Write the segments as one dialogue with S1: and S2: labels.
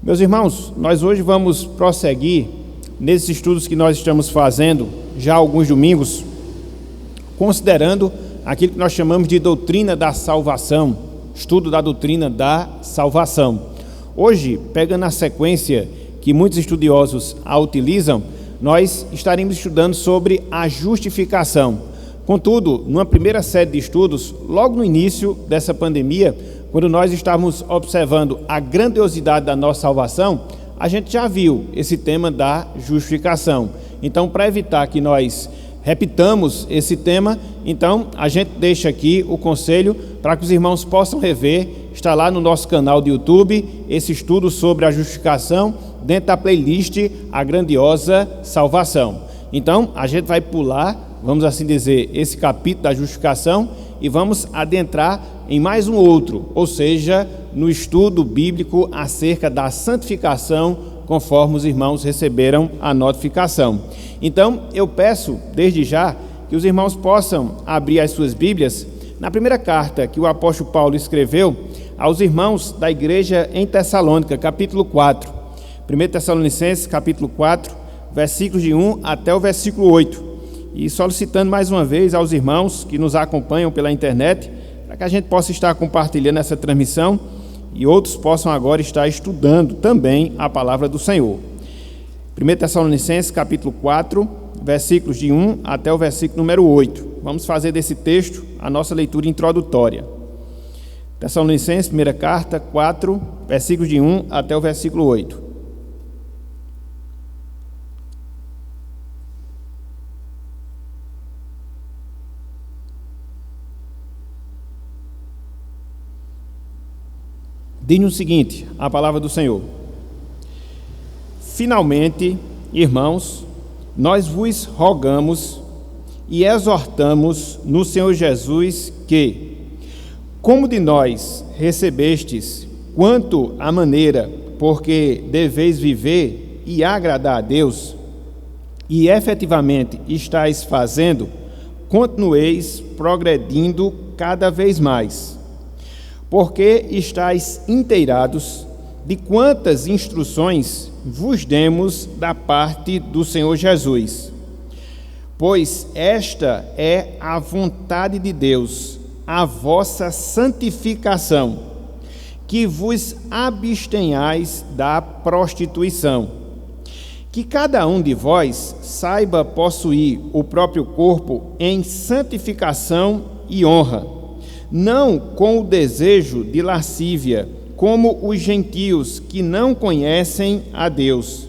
S1: Meus irmãos, nós hoje vamos prosseguir nesses estudos que nós estamos fazendo já há alguns domingos, considerando aquilo que nós chamamos de doutrina da salvação, estudo da doutrina da salvação. Hoje, pegando a sequência que muitos estudiosos a utilizam, nós estaremos estudando sobre a justificação. Contudo, numa primeira série de estudos, logo no início dessa pandemia, quando nós estávamos observando a grandiosidade da nossa salvação, a gente já viu esse tema da justificação. Então, para evitar que nós repitamos esse tema, então a gente deixa aqui o conselho para que os irmãos possam rever. Está lá no nosso canal do YouTube esse estudo sobre a justificação, dentro da playlist A Grandiosa Salvação. Então, a gente vai pular, vamos assim dizer, esse capítulo da justificação e vamos adentrar em mais um outro, ou seja, no estudo bíblico acerca da santificação, conforme os irmãos receberam a notificação. Então, eu peço, desde já, que os irmãos possam abrir as suas Bíblias na primeira carta que o apóstolo Paulo escreveu aos irmãos da igreja em Tessalônica, capítulo 4. 1 Tessalonicenses, capítulo 4, versículos de 1 até o versículo 8. E solicitando mais uma vez aos irmãos que nos acompanham pela internet, para que a gente possa estar compartilhando essa transmissão e outros possam agora estar estudando também a palavra do Senhor. 1 Tessalonicenses, capítulo 4, versículos de 1 até o versículo número 8. Vamos fazer desse texto a nossa leitura introdutória. Tessalonicenses, primeira carta, 4, versículos de 1 até o versículo 8. Diz-nos o seguinte, a palavra do Senhor: Finalmente, irmãos, nós vos rogamos e exortamos no Senhor Jesus que, como de nós recebestes, quanto à maneira porque deveis viver e agradar a Deus, e efetivamente estáis fazendo, continueis progredindo cada vez mais, porque estáis inteirados de quantas instruções vos demos da parte do Senhor Jesus. Pois esta é a vontade de Deus, a vossa santificação, que vos abstenhais da prostituição. Que cada um de vós saiba possuir o próprio corpo em santificação e honra, não com o desejo de lascívia, como os gentios que não conhecem a Deus,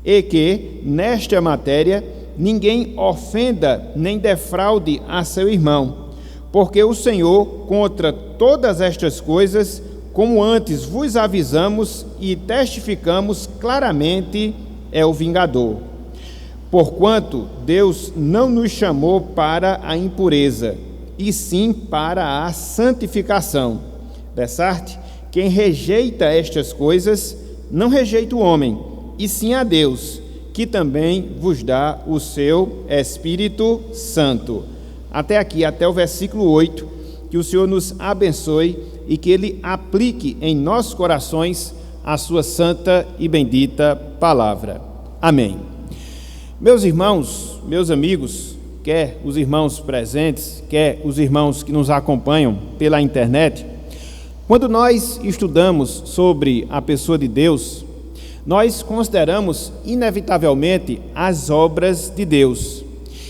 S1: e que, nesta matéria, ninguém ofenda nem defraude a seu irmão, porque o Senhor, contra todas estas coisas, como antes vos avisamos e testificamos claramente, é o vingador. Porquanto Deus não nos chamou para a impureza, e sim para a santificação. Dessarte, quem rejeita estas coisas, não rejeita o homem, e sim a Deus, que também vos dá o seu Espírito Santo. Até aqui, até o versículo 8, que o Senhor nos abençoe e que Ele aplique em nossos corações a sua santa e bendita palavra. Amém. Meus irmãos, meus amigos, quer os irmãos presentes, quer os irmãos que nos acompanham pela internet, quando nós estudamos sobre a pessoa de Deus, nós consideramos inevitavelmente as obras de Deus.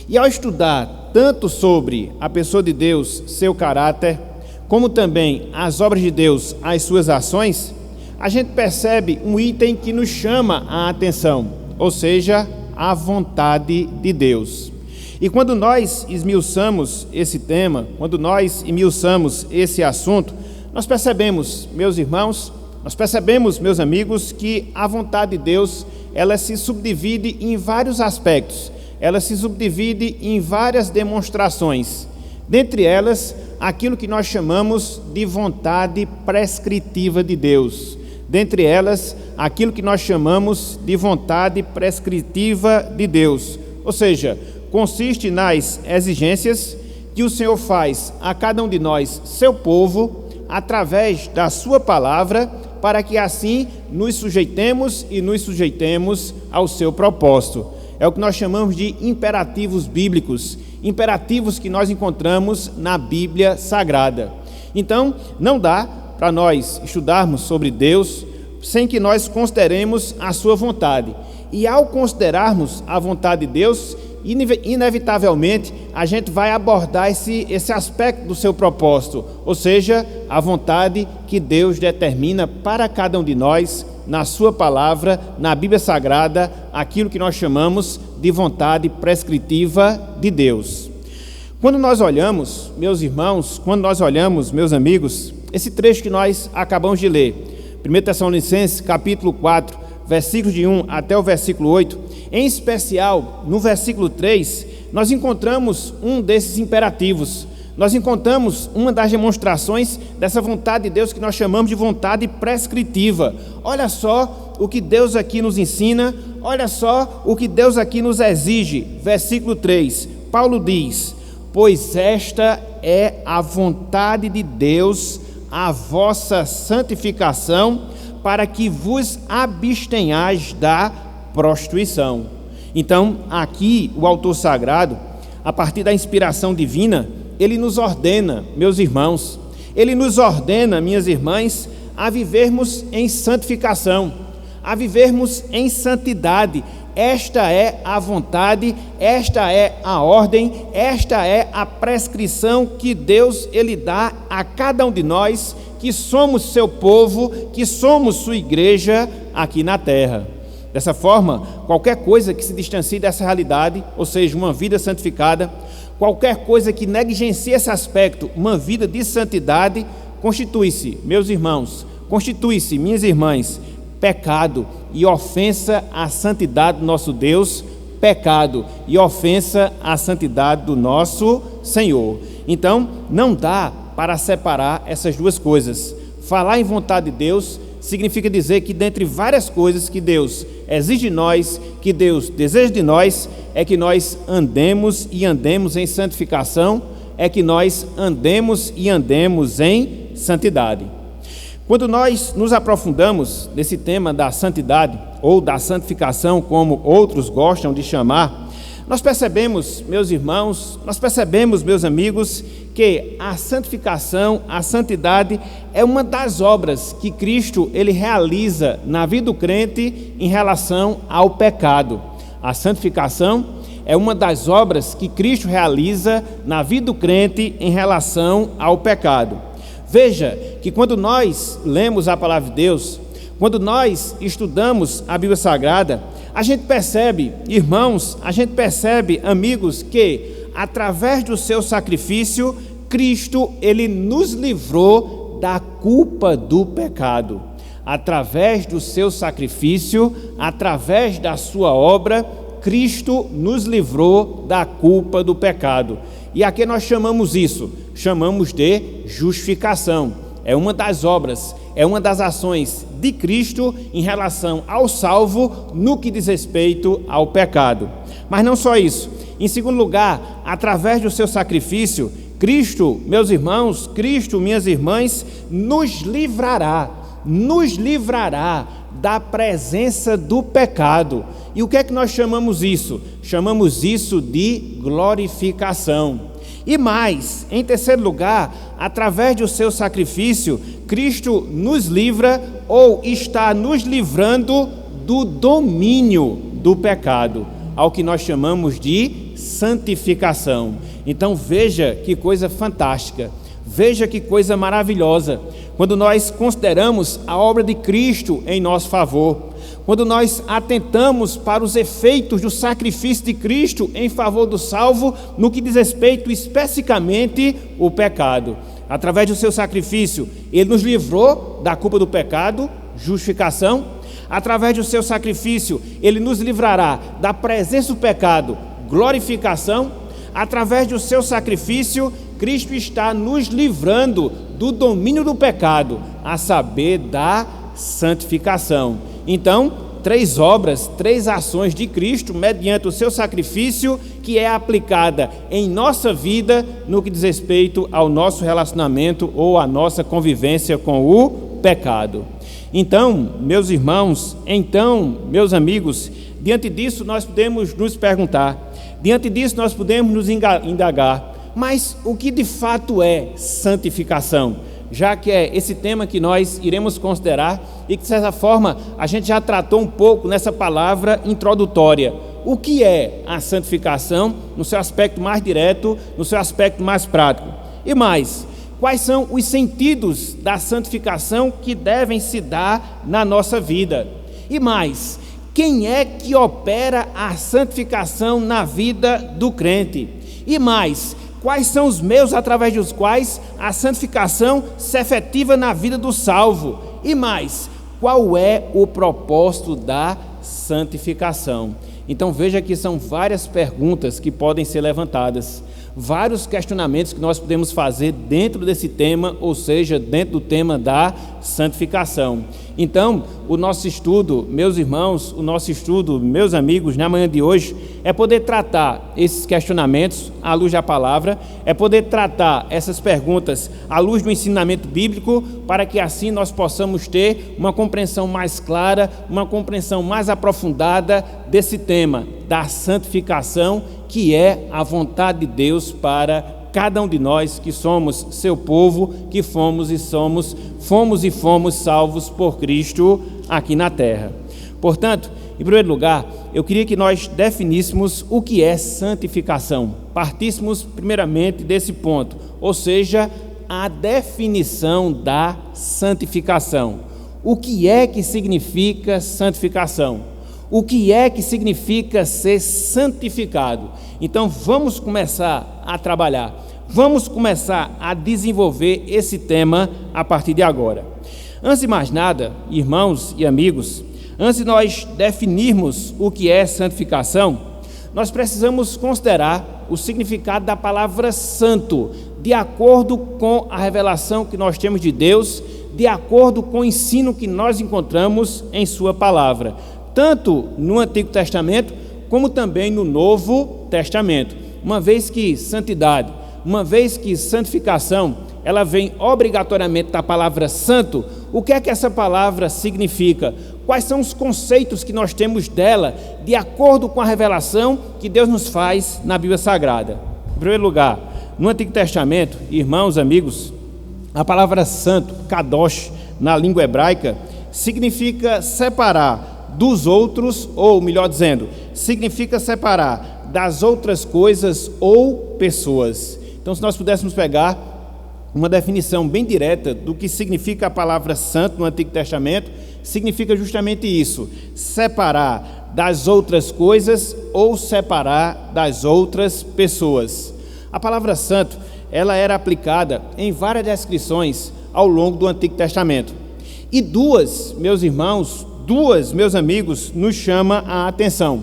S1: E ao estudar tanto sobre a pessoa de Deus, seu caráter, como também as obras de Deus, as suas ações, a gente percebe um item que nos chama a atenção, ou seja, a vontade de Deus. E quando nós esmiuçamos esse tema, quando nós esmiuçamos esse assunto, nós percebemos, meus irmãos, nós percebemos, meus amigos, que a vontade de Deus, ela se subdivide em vários aspectos, ela se subdivide em várias demonstrações, dentre elas, aquilo que nós chamamos de vontade prescritiva de Deus, dentre elas, aquilo que nós chamamos de vontade prescritiva de Deus, ou seja, consiste nas exigências que o Senhor faz a cada um de nós, seu povo, através da sua palavra para que assim nos sujeitemos e nos sujeitemos ao seu propósito. É o que nós chamamos de imperativos bíblicos, imperativos que nós encontramos na Bíblia Sagrada. Então, não dá para nós estudarmos sobre Deus sem que nós consideremos a sua vontade. E ao considerarmos a vontade de Deus, inevitavelmente a gente vai abordar esse aspecto do seu propósito, ou seja, a vontade que Deus determina para cada um de nós, na sua palavra, na Bíblia Sagrada, aquilo que nós chamamos de vontade prescritiva de Deus. Quando nós olhamos, meus irmãos, meus amigos, esse trecho que nós acabamos de ler, 1 Tessalonicenses, capítulo 4, versículos de 1 até o versículo 8, em especial, no versículo 3, nós encontramos um desses imperativos. Nós encontramos uma das demonstrações dessa vontade de Deus que nós chamamos de vontade prescritiva. Olha só o que Deus aqui nos ensina, olha só o que Deus aqui nos exige. Versículo 3, Paulo diz: pois esta é a vontade de Deus, a vossa santificação, para que vos abstenhais da prostituição. Então, aqui o autor sagrado, a partir da inspiração divina, ele nos ordena, meus irmãos, ele nos ordena, minhas irmãs, a vivermos em santificação, a vivermos em santidade. Esta é a vontade, esta é a ordem, esta é a prescrição que Deus ele dá a cada um de nós, que somos seu povo, que somos sua igreja aqui na terra. Dessa forma, qualquer coisa que se distancie dessa realidade, ou seja, uma vida santificada, qualquer coisa que negligencie esse aspecto, uma vida de santidade, constitui-se, meus irmãos, constitui-se, minhas irmãs, pecado e ofensa à santidade do nosso Deus, pecado e ofensa à santidade do nosso Senhor. Então, não dá para separar essas duas coisas. Falar em vontade de Deus significa dizer que dentre várias coisas que Deus exige de nós, que Deus deseja de nós, é que nós andemos e andemos em santificação, é que nós andemos e andemos em santidade. Quando nós nos aprofundamos nesse tema da santidade, ou da santificação, como outros gostam de chamar, nós percebemos, meus irmãos, nós percebemos, meus amigos, que a santificação, a santidade é uma das obras que Cristo ele realiza na vida do crente em relação ao pecado. A santificação é uma das obras que Cristo realiza na vida do crente em relação ao pecado. Veja que quando nós lemos a palavra de Deus, quando nós estudamos a Bíblia Sagrada, a gente percebe, irmãos, a gente percebe, amigos, que através do seu sacrifício, Cristo, ele nos livrou da culpa do pecado. Através do seu sacrifício, através da sua obra, Cristo nos livrou da culpa do pecado. E a que nós chamamos isso? Chamamos de justificação. É uma das obras, é uma das ações de Cristo em relação ao salvo no que diz respeito ao pecado. Mas não só isso. Em segundo lugar, através do seu sacrifício, Cristo, meus irmãos, Cristo, minhas irmãs, nos livrará da presença do pecado. E o que é que nós chamamos isso? Chamamos isso de glorificação. E mais, em terceiro lugar, através do seu sacrifício, Cristo nos livra ou está nos livrando do domínio do pecado, ao que nós chamamos de santificação. Então veja que coisa fantástica, veja que coisa maravilhosa, quando nós consideramos a obra de Cristo em nosso favor, quando nós atentamos para os efeitos do sacrifício de Cristo em favor do salvo, no que diz respeito especificamente o pecado. Através do seu sacrifício, ele nos livrou da culpa do pecado, justificação. Através do seu sacrifício, ele nos livrará da presença do pecado, glorificação. Através do seu sacrifício, Cristo está nos livrando do domínio do pecado, a saber, da santificação. Então, 3 obras, 3 ações de Cristo mediante o seu sacrifício, que é aplicada em nossa vida no que diz respeito ao nosso relacionamento ou à nossa convivência com o pecado. Então, meus irmãos, meus amigos, diante disso nós podemos nos perguntar, diante disso nós podemos nos indagar, mas o que de fato é santificação? Já que é esse tema que nós iremos considerar e que de certa forma a gente já tratou um pouco nessa palavra introdutória. O que é a santificação no seu aspecto mais direto, no seu aspecto mais prático? E mais, quais são os sentidos da santificação que devem se dar na nossa vida? E mais, quem é que opera a santificação na vida do crente? E mais, quais são os meios através dos quais a santificação se efetiva na vida do salvo? E mais, qual é o propósito da santificação? Então veja que são várias perguntas que podem ser levantadas, vários questionamentos que nós podemos fazer dentro desse tema, ou seja, dentro do tema da santificação. Então, o nosso estudo, meus irmãos, o nosso estudo, meus amigos, na manhã de hoje, é poder tratar esses questionamentos à luz da palavra, é poder tratar essas perguntas à luz do ensinamento bíblico, para que assim nós possamos ter uma compreensão mais clara, uma compreensão mais aprofundada desse tema, da santificação, que é a vontade de Deus para cada um de nós que somos seu povo, que fomos e fomos salvos por Cristo aqui na terra. Portanto, em primeiro lugar, eu queria que nós definíssemos o que é santificação. Partíssemos primeiramente desse ponto, ou seja, a definição da santificação. O que é que significa santificação? O que é que significa ser santificado? Então vamos começar a trabalhar, vamos começar a desenvolver esse tema a partir de agora. Antes de mais nada, irmãos e amigos, antes de nós definirmos o que é santificação, nós precisamos considerar o significado da palavra santo, de acordo com a revelação que nós temos de Deus, de acordo com o ensino que nós encontramos em sua palavra, tanto no Antigo Testamento, como também no Novo Testamento. Uma vez que santidade, uma vez que santificação, ela vem obrigatoriamente da palavra santo, o que é que essa palavra significa? Quais são os conceitos que nós temos dela, de acordo com a revelação que Deus nos faz na Bíblia Sagrada? Em primeiro lugar, no Antigo Testamento, irmãos, amigos, a palavra santo, kadosh, na língua hebraica, significa separar dos outros, ou melhor dizendo, significa separar das outras coisas ou pessoas. Então, se nós pudéssemos pegar uma definição bem direta do que significa a palavra santo no Antigo Testamento, significa justamente isso: separar das outras coisas ou separar das outras pessoas. A palavra santo, ela era aplicada em várias descrições ao longo do Antigo Testamento. E duas, meus irmãos, meus amigos, nos chama a atenção.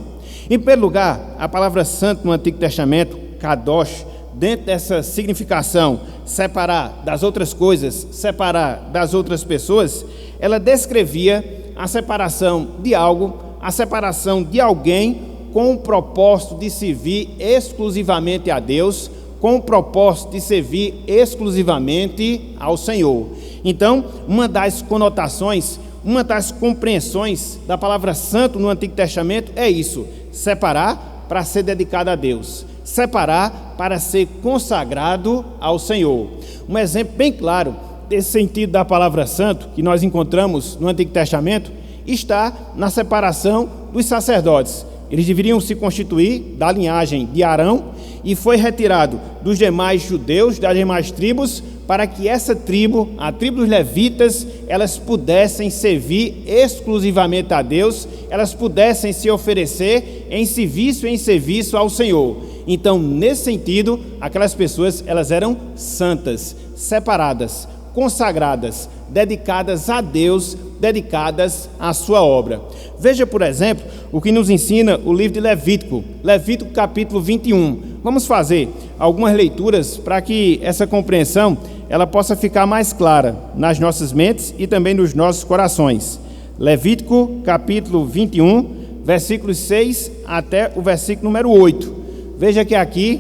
S1: Em primeiro lugar, a palavra santo no Antigo Testamento, kadosh, dentro dessa significação, separar das outras coisas, separar das outras pessoas, ela descrevia a separação de algo, a separação de alguém com o propósito de servir exclusivamente a Deus, com o propósito de servir exclusivamente ao Senhor. Então, uma das conotações, uma das compreensões da palavra santo no Antigo Testamento é isso: separar para ser dedicado a Deus, separar para ser consagrado ao Senhor. Um exemplo bem claro desse sentido da palavra santo que nós encontramos no Antigo Testamento está na separação dos sacerdotes. Eles deveriam se constituir da linhagem de Arão e foi retirado dos demais judeus, das demais tribos, para que essa tribo, a tribo dos levitas, elas pudessem servir exclusivamente a Deus, elas pudessem se oferecer em serviço ao Senhor. Então, nesse sentido, aquelas pessoas, elas eram santas, separadas, consagradas, dedicadas a Deus, dedicadas à sua obra. Veja, por exemplo, o que nos ensina o livro de Levítico, Levítico capítulo 21. Vamos fazer algumas leituras para que essa compreensão ela possa ficar mais clara nas nossas mentes e também nos nossos corações. Levítico capítulo 21, versículos 6 até o versículo número 8. Veja que aqui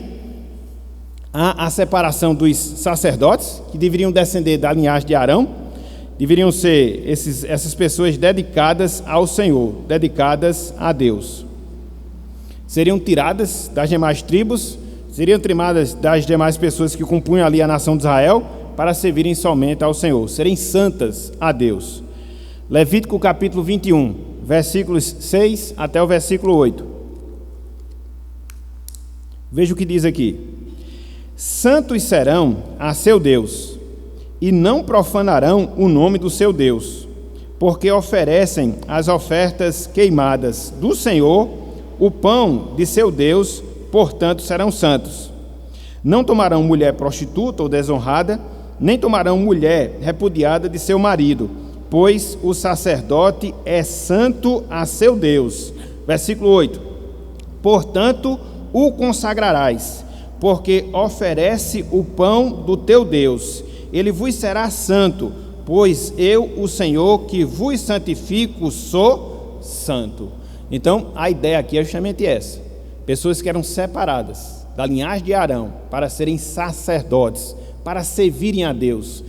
S1: há a separação dos sacerdotes, que deveriam descender da linhagem de Arão, deveriam ser essas pessoas dedicadas ao Senhor, dedicadas a Deus. Seriam tiradas das demais tribos, seriam tiradas das demais pessoas que compunham ali a nação de Israel, para servirem somente ao Senhor, serem santas a Deus. Levítico capítulo 21, versículos 6 até o versículo 8. Veja o que diz aqui: santos serão a seu Deus, e não profanarão o nome do seu Deus, porque oferecem as ofertas queimadas do Senhor, o pão de seu Deus, portanto serão santos. Não tomarão mulher prostituta ou desonrada, nem tomarão mulher repudiada de seu marido, pois o sacerdote é santo a seu Deus. Versículo 8: portanto o consagrarás, porque oferece o pão do teu Deus. Ele vos será santo, pois eu, o Senhor, que vos santifico, sou santo. Então, a ideia aqui é justamente essa: pessoas que eram separadas da linhagem de Arão para serem sacerdotes, para servirem a Deus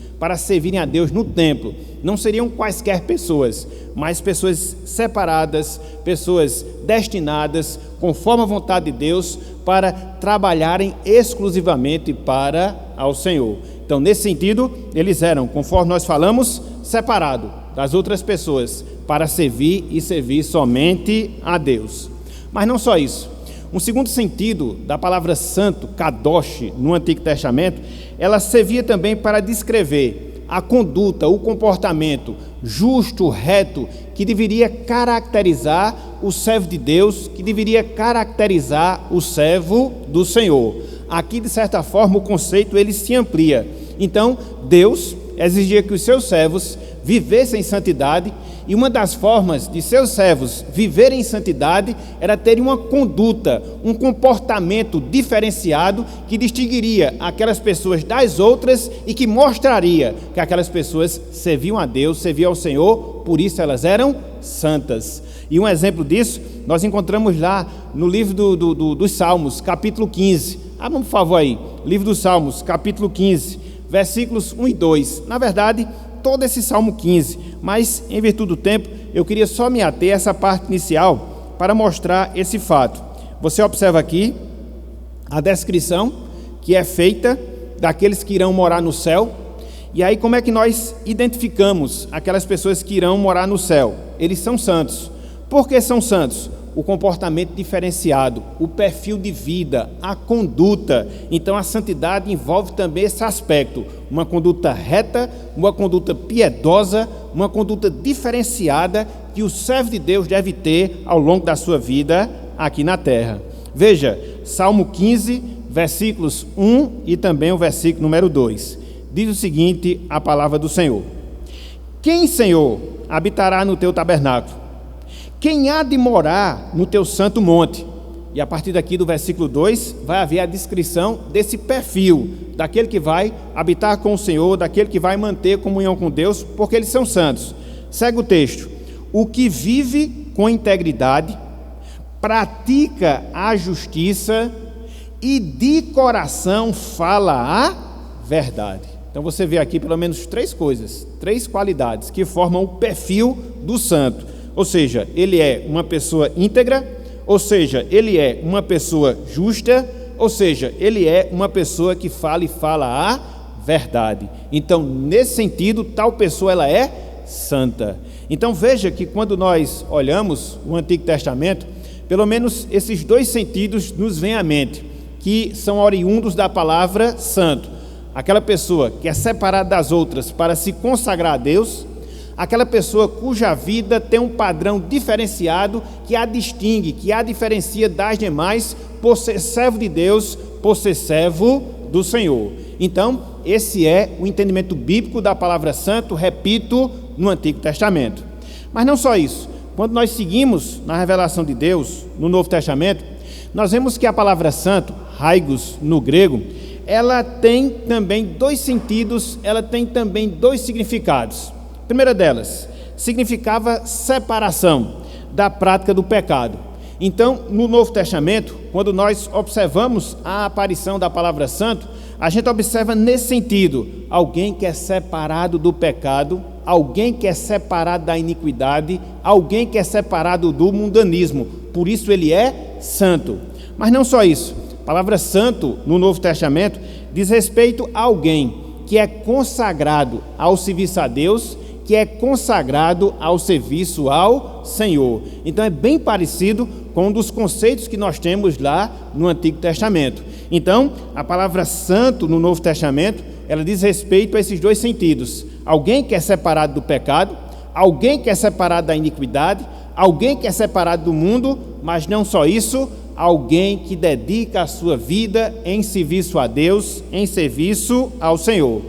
S1: no templo. Não seriam quaisquer pessoas, mas pessoas separadas, pessoas destinadas, conforme a vontade de Deus, para trabalharem exclusivamente para ao Senhor. Então, nesse sentido, eles eram, conforme nós falamos, separados das outras pessoas, para servir e servir somente a Deus. Mas não só isso. Um segundo sentido da palavra santo, kadosh, no Antigo Testamento, ela servia também para descrever a conduta, o comportamento justo, reto, que deveria caracterizar o servo de Deus, que deveria caracterizar o servo do Senhor. Aqui, de certa forma, o conceito ele se amplia. Então, Deus exigia que os seus servos vivessem em santidade, e uma das formas de seus servos viverem em santidade era terem uma conduta, um comportamento diferenciado que distinguiria aquelas pessoas das outras e que mostraria que aquelas pessoas serviam a Deus, serviam ao Senhor, por isso elas eram santas. E um exemplo disso nós encontramos lá no livro dos Salmos, capítulo 15. Abram, por favor, aí, livro dos Salmos, capítulo 15, versículos 1 e 2. Na verdade, todo esse Salmo 15, mas em virtude do tempo, eu queria só me ater a essa parte inicial para mostrar esse fato. Você observa aqui a descrição que é feita daqueles que irão morar no céu. E aí, como é que nós identificamos aquelas pessoas que irão morar no céu? Eles são santos. Por que são santos? O comportamento diferenciado, o perfil de vida, a conduta. Então a santidade envolve também esse aspecto, uma conduta reta, uma conduta piedosa, uma conduta diferenciada que o servo de Deus deve ter ao longo da sua vida aqui na terra. Veja, Salmo 15, versículos 1 e também o versículo número 2. Diz o seguinte, a palavra do Senhor: quem, Senhor, habitará no teu tabernáculo? Quem há de morar no teu santo monte? E a partir daqui do versículo 2, vai haver a descrição desse perfil, daquele que vai habitar com o Senhor, daquele que vai manter comunhão com Deus, porque eles são santos. Segue o texto: o que vive com integridade, pratica a justiça e de coração fala a verdade. Então você vê aqui pelo menos três coisas, três qualidades que formam o perfil do santo. Ou seja, ele é uma pessoa íntegra, ou seja, ele é uma pessoa justa, ou seja, ele é uma pessoa que fala e fala a verdade. Então, nesse sentido, tal pessoa ela é santa. Então veja que quando nós olhamos o Antigo Testamento, pelo menos esses dois sentidos nos vêm à mente, que são oriundos da palavra santo. Aquela pessoa que é separada das outras para se consagrar a Deus, aquela pessoa cuja vida tem um padrão diferenciado que a distingue, que a diferencia das demais por ser servo de Deus, por ser servo do Senhor. Então, esse é o entendimento bíblico da palavra santo, repito, no Antigo Testamento. Mas não só isso. Quando nós seguimos na revelação de Deus, no Novo Testamento, nós vemos que a palavra santo, hagios no grego, ela tem também dois sentidos, ela tem também dois significados. A primeira delas, significava separação da prática do pecado. Então, no Novo Testamento, quando nós observamos a aparição da palavra santo, a gente observa nesse sentido, alguém que é separado do pecado alguém que é separado da iniquidade, alguém que é separado do mundanismo. Por isso ele é santo. Mas não só isso. A palavra santo no Novo Testamento diz respeito a alguém que é consagrado ao serviço a Deus, que é consagrado ao serviço ao Senhor. Então é bem parecido com um dos conceitos que nós temos lá no Antigo Testamento. Então, a palavra santo no Novo Testamento, ela diz respeito a esses dois sentidos. Alguém que é separado do pecado, alguém que é separado da iniquidade, alguém que é separado do mundo, mas não só isso, alguém que dedica a sua vida em serviço a Deus, em serviço ao Senhor.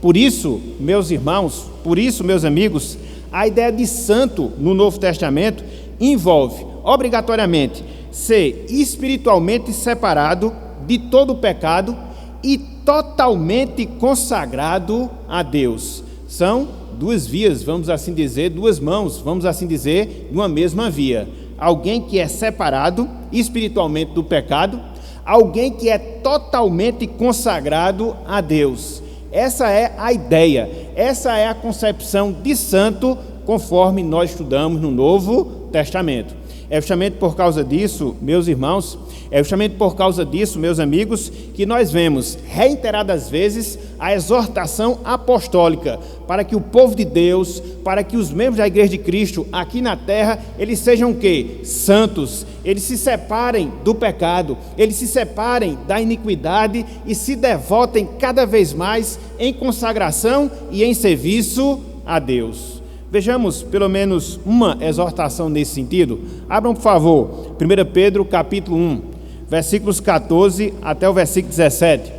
S1: Por isso, meus irmãos, por isso, meus amigos, a ideia de santo no Novo Testamento envolve, obrigatoriamente, ser espiritualmente separado de todo o pecado e totalmente consagrado a Deus. São duas vias, vamos assim dizer, duas mãos, vamos assim dizer, de uma mesma via. Alguém que é separado espiritualmente do pecado, alguém que é totalmente consagrado a Deus. Essa é a ideia, essa é a concepção de santo, conforme nós estudamos no Novo Testamento. É justamente por causa disso, meus irmãos, é justamente por causa disso, meus amigos, que nós vemos reiteradas vezes a exortação apostólica para que o povo de Deus, para que os membros da Igreja de Cristo aqui na terra, eles sejam o quê? Santos, eles se separem do pecado, eles se separem da iniquidade e se devotem cada vez mais em consagração e em serviço a Deus. Vejamos pelo menos uma exortação nesse sentido. Abram, por favor, 1 Pedro capítulo 1, versículos 14 até o versículo 17.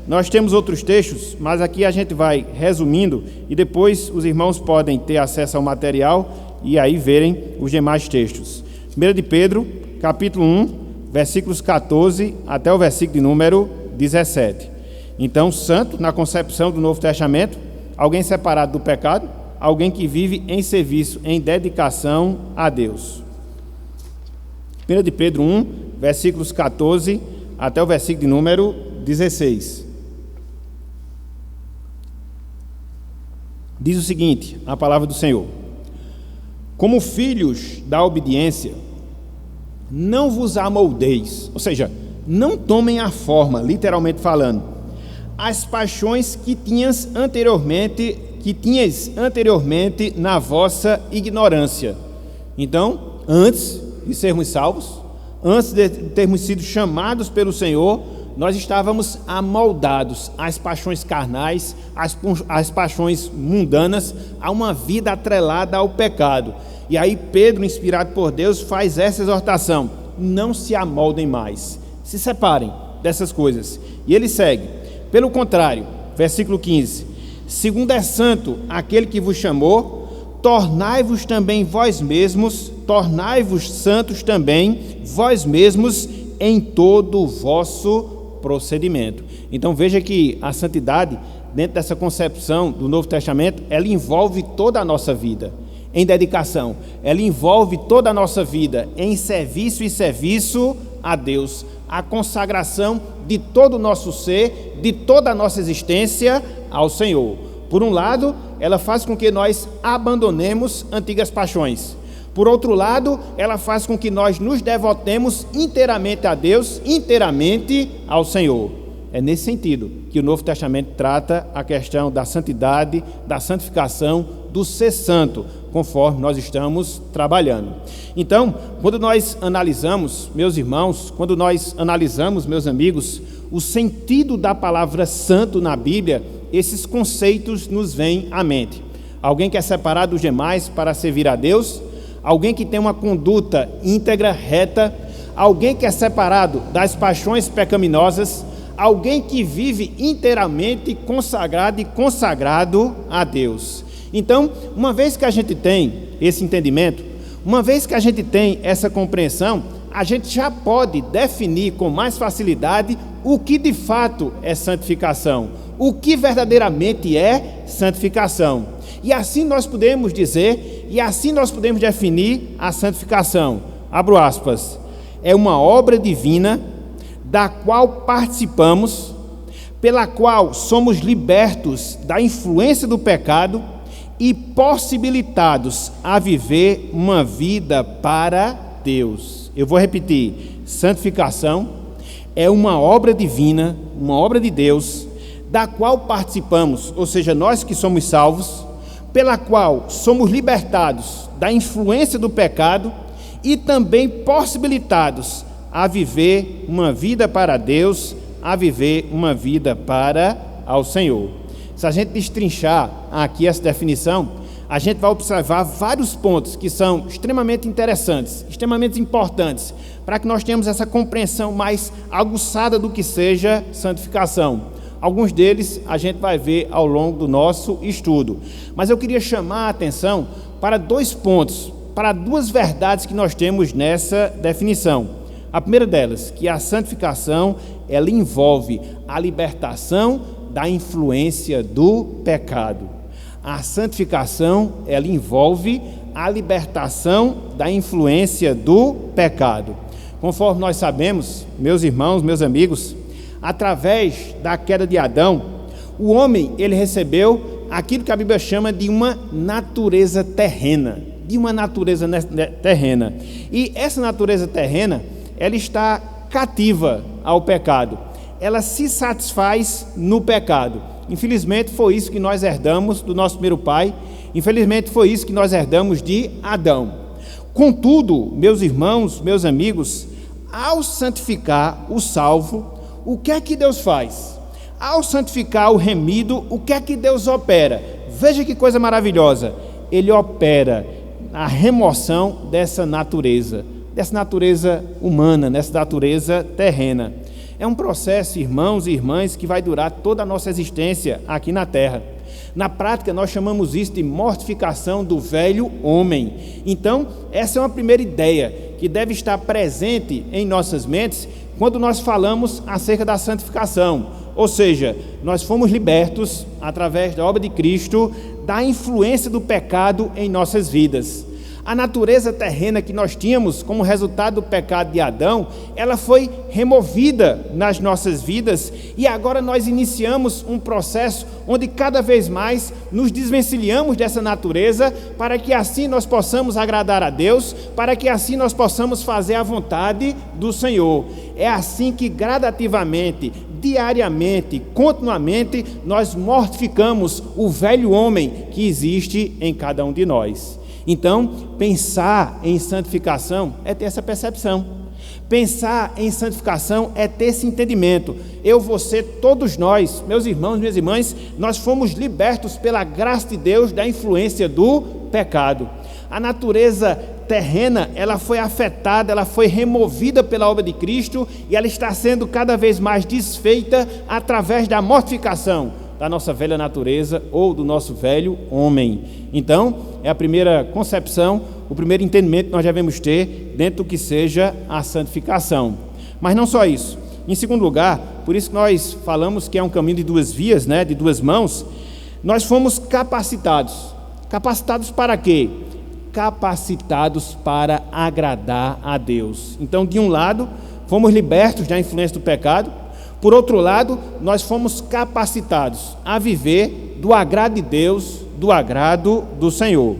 S1: Nós temos outros textos, mas aqui a gente vai resumindo e depois os irmãos podem ter acesso ao material e aí verem os demais textos. 1 de Pedro capítulo 1, versículos 14 até o versículo de número 17. Então, santo, na concepção do Novo Testamento, alguém separado do pecado, alguém que vive em serviço, em dedicação a Deus. 1 de Pedro 1, versículos 14 até o versículo de número 16. Diz o seguinte, a palavra do Senhor: como filhos da obediência, não vos amoldeis, ou seja, não tomem a forma, literalmente falando, as paixões que tinhas anteriormente na vossa ignorância. Então, antes de sermos salvos, antes de termos sido chamados pelo Senhor, nós estávamos amoldados às paixões carnais, às paixões mundanas, a uma vida atrelada ao pecado. E aí Pedro, inspirado por Deus, faz essa exortação: não se amoldem mais, se separem dessas coisas. E ele segue: pelo contrário, versículo 15: segundo é santo aquele que vos chamou, tornai-vos também vós mesmos, tornai-vos santos também vós mesmos em todo o vosso procedimento. Então veja que a santidade, dentro dessa concepção do Novo Testamento, ela envolve toda a nossa vida em dedicação, ela envolve toda a nossa vida em serviço e serviço a Deus, a consagração de todo o nosso ser, de toda a nossa existência ao Senhor. Por um lado, ela faz com que nós abandonemos antigas paixões. Por outro lado, ela faz com que nós nos devotemos inteiramente a Deus, inteiramente ao Senhor. É nesse sentido que o Novo Testamento trata a questão da santidade, da santificação, do ser santo, conforme nós estamos trabalhando. Então, quando nós analisamos, meus irmãos, quando nós analisamos, meus amigos, o sentido da palavra santo na Bíblia, esses conceitos nos vêm à mente. Alguém que é separado dos demais para servir a Deus, alguém que tem uma conduta íntegra, reta, alguém que é separado das paixões pecaminosas, alguém que vive inteiramente consagrado e consagrado a Deus. Então, uma vez que a gente tem esse entendimento, uma vez que a gente tem essa compreensão, a gente já pode definir com mais facilidade o que de fato é santificação, o que verdadeiramente é santificação. E assim nós podemos dizer, e assim nós podemos definir a santificação. Abro aspas. É uma obra divina da qual participamos, pela qual somos libertos da influência do pecado e possibilitados a viver uma vida para Deus. Eu vou repetir: santificação é uma obra divina, uma obra de Deus, da qual participamos, ou seja, nós que somos salvos, pela qual somos libertados da influência do pecado e também possibilitados a viver uma vida para Deus, a viver uma vida para ao Senhor. Se a gente destrinchar aqui essa definição, a gente vai observar vários pontos que são extremamente interessantes, extremamente importantes, para que nós tenhamos essa compreensão mais aguçada do que seja santificação. Alguns deles a gente vai ver ao longo do nosso estudo. Mas eu queria chamar a atenção para 2 pontos, para 2 verdades que nós temos nessa definição. A primeira delas, que a santificação, ela envolve a libertação da influência do pecado. A santificação, ela envolve a libertação da influência do pecado. Conforme nós sabemos, meus irmãos, meus amigos, através da queda de Adão, o homem, ele recebeu aquilo que a Bíblia chama de uma natureza terrena, E essa natureza terrena, ela está cativa ao pecado. Ela se satisfaz no pecado. Infelizmente, foi isso que nós herdamos do nosso primeiro pai. Infelizmente, foi isso que nós herdamos de Adão. Contudo, meus irmãos, meus amigos, ao santificar o salvo, o que é que Deus faz? Ao santificar o remido, o que é que Deus opera? Veja que coisa maravilhosa. Ele opera a remoção dessa natureza humana, dessa natureza terrena. É um processo, irmãos e irmãs, que vai durar toda a nossa existência aqui na terra. Na prática, nós chamamos isso de mortificação do velho homem. Então, essa é uma primeira ideia que deve estar presente em nossas mentes quando nós falamos acerca da santificação. Ou seja, nós fomos libertos, através da obra de Cristo, da influência do pecado em nossas vidas. A natureza terrena que nós tínhamos como resultado do pecado de Adão, ela foi removida nas nossas vidas e agora nós iniciamos um processo onde cada vez mais nos desvencilhamos dessa natureza para que assim nós possamos agradar a Deus, para que assim nós possamos fazer a vontade do Senhor. É assim que gradativamente, diariamente, continuamente, nós mortificamos o velho homem que existe em cada um de nós. Então, pensar em santificação é ter essa percepção. Pensar em santificação é ter esse entendimento. Eu, você, todos nós, meus irmãos, minhas irmãs, nós fomos libertos pela graça de Deus da influência do pecado. A natureza terrena, ela foi afetada, ela foi removida pela obra de Cristo e ela está sendo cada vez mais desfeita através da mortificação da nossa velha natureza ou do nosso velho homem. Então, é a primeira concepção, o primeiro entendimento que nós devemos ter dentro do que seja a santificação. Mas não só isso. Em segundo lugar, por isso que nós falamos que é um caminho de 2 vias, de 2 mãos, nós fomos capacitados. Capacitados para quê? Capacitados para agradar a Deus. Então, de um lado, fomos libertos da influência do pecado. Por outro lado, nós fomos capacitados a viver do agrado de Deus, do agrado do Senhor.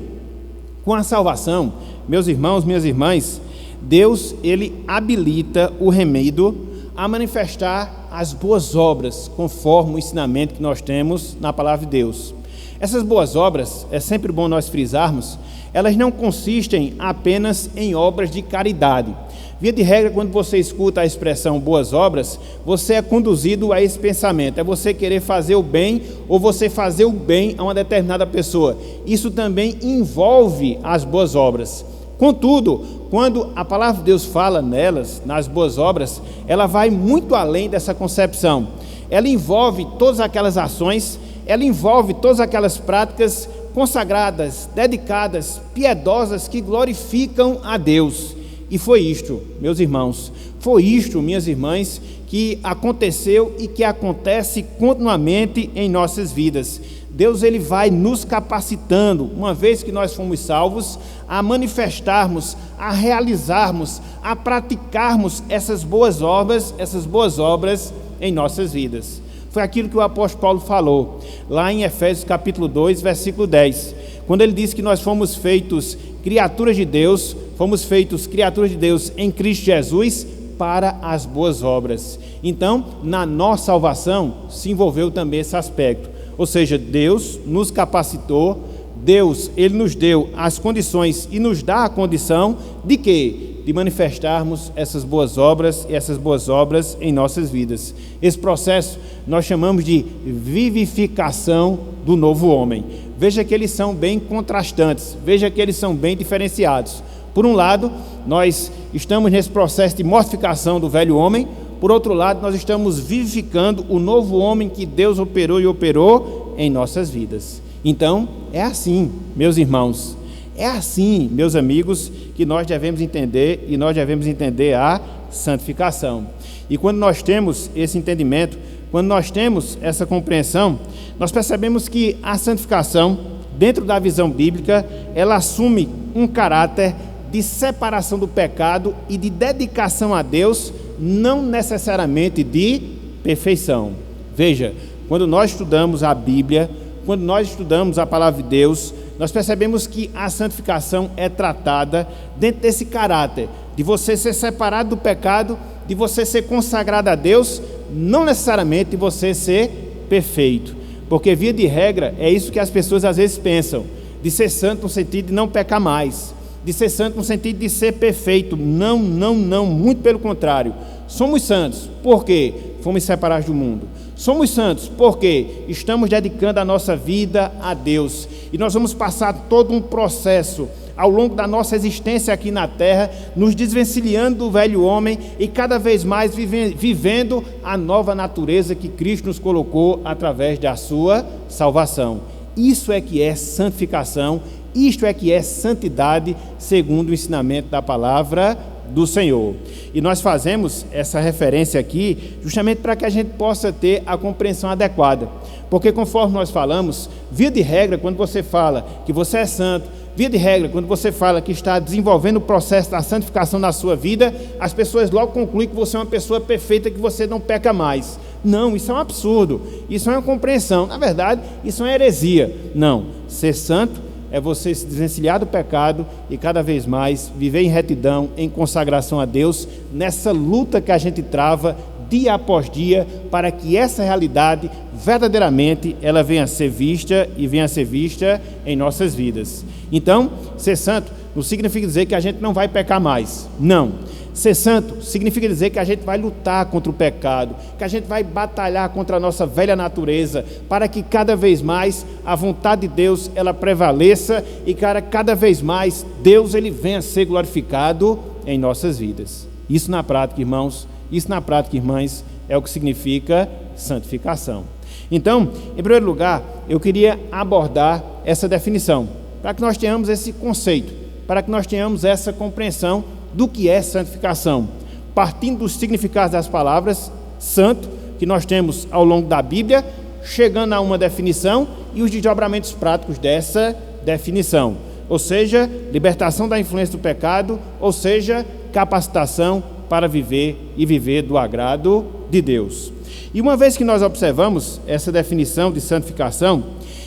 S1: Com a salvação, meus irmãos, minhas irmãs, Deus, ele habilita o remido a manifestar as boas obras, conforme o ensinamento que nós temos na palavra de Deus. Essas boas obras, é sempre bom nós frisarmos, elas não consistem apenas em obras de caridade. Via de regra, quando você escuta a expressão boas obras, você é conduzido a esse pensamento, é você querer fazer o bem ou você fazer o bem a uma determinada pessoa. Isso também envolve as boas obras. Contudo, quando a palavra de Deus fala nelas, nas boas obras, ela vai muito além dessa concepção. Ela envolve todas aquelas ações, ela envolve todas aquelas práticas consagradas, dedicadas, piedosas, que glorificam a Deus. E foi isto, meus irmãos, foi isto, minhas irmãs, que aconteceu e que acontece continuamente em nossas vidas. Deus, ele vai nos capacitando, uma vez que nós fomos salvos, a manifestarmos, a realizarmos, a praticarmos essas boas obras em nossas vidas. Foi aquilo que o apóstolo Paulo falou, lá em Efésios capítulo 2, versículo 10. quando ele diz que nós fomos feitos criaturas de Deus, fomos feitos criaturas de Deus em Cristo Jesus para as boas obras. Então, na nossa salvação se envolveu também esse aspecto, ou seja, Deus nos capacitou, Deus, Ele nos deu as condições e nos dá a condição de quê? De manifestarmos essas boas obras e essas boas obras em nossas vidas. Esse processo nós chamamos de vivificação do novo homem. Veja que eles são bem contrastantes, veja que eles são bem diferenciados. Por um lado, nós estamos nesse processo de mortificação do velho homem, por outro lado, nós estamos vivificando o novo homem que Deus operou e operou em nossas vidas. Então, é assim, meus irmãos, é assim, meus amigos, que nós devemos entender, e nós devemos entender a santificação. E quando nós temos esse entendimento, quando nós temos essa compreensão, nós percebemos que a santificação, dentro da visão bíblica, ela assume um caráter de separação do pecado e de dedicação a Deus, não necessariamente de perfeição. Veja, quando nós estudamos a Bíblia, quando nós estudamos a palavra de Deus, nós percebemos que a santificação é tratada dentro desse caráter, de você ser separado do pecado, de você ser consagrado a Deus, não necessariamente de você ser perfeito, porque via de regra é isso que as pessoas às vezes pensam, de ser santo no sentido de não pecar mais, de ser santo no sentido de ser perfeito. Não, muito pelo contrário. Somos santos, por quê? Fomos separados do mundo. Somos santos porque estamos dedicando a nossa vida a Deus. E nós vamos passar todo um processo ao longo da nossa existência aqui na terra, nos desvencilhando do velho homem e cada vez mais vivendo a nova natureza que Cristo nos colocou através da sua salvação. Isso é que é santificação, isto é que é santidade, segundo o ensinamento da palavra do Senhor. E nós fazemos essa referência aqui justamente para que a gente possa ter a compreensão adequada, porque conforme nós falamos, via de regra, quando você fala que você é santo, via de regra, quando você fala que está desenvolvendo o processo da santificação na sua vida, as pessoas logo concluem que você é uma pessoa perfeita, que você não peca mais. Não, isso é um absurdo, isso é uma compreensão, na verdade, isso é uma heresia. Não, ser santo é você se desvencilhar do pecado e cada vez mais viver em retidão, em consagração a Deus, nessa luta que a gente trava dia após dia, para que essa realidade verdadeiramente ela venha a ser vista e venha a ser vista em nossas vidas. Então, ser santo não significa dizer que a gente não vai pecar mais, não. Ser santo significa dizer que a gente vai lutar contra o pecado, que a gente vai batalhar contra a nossa velha natureza, para que cada vez mais a vontade de Deus ela prevaleça e cada vez mais Deus ele venha a ser glorificado em nossas vidas. Isso na prática, irmãos, isso na prática, irmãs, é o que significa santificação. Então, em primeiro lugar, eu queria abordar essa definição, para que nós tenhamos esse conceito, para que nós tenhamos essa compreensão do que é santificação, partindo dos significados das palavras santo, que nós temos ao longo da Bíblia, chegando a uma definição e os desdobramentos práticos dessa definição, ou seja, libertação da influência do pecado, ou seja, capacitação para viver e viver do agrado de Deus. E uma vez que nós observamos essa definição de santificação,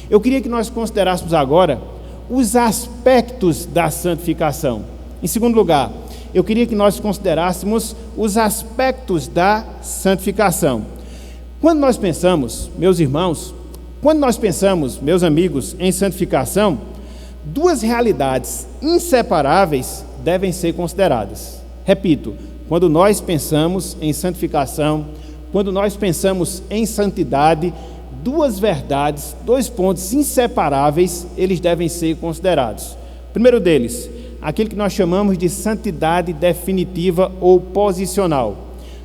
S1: eu queria que nós considerássemos agora os aspectos da santificação. Em segundo lugar, eu queria que nós considerássemos os aspectos da santificação. Quando nós pensamos, meus irmãos, quando nós pensamos, meus amigos, em santificação, duas realidades inseparáveis devem ser consideradas. Repito, quando nós pensamos em santificação, quando nós pensamos em santidade, duas verdades, dois pontos inseparáveis, eles devem ser considerados. Primeiro deles, aquele que nós chamamos de santidade definitiva ou posicional.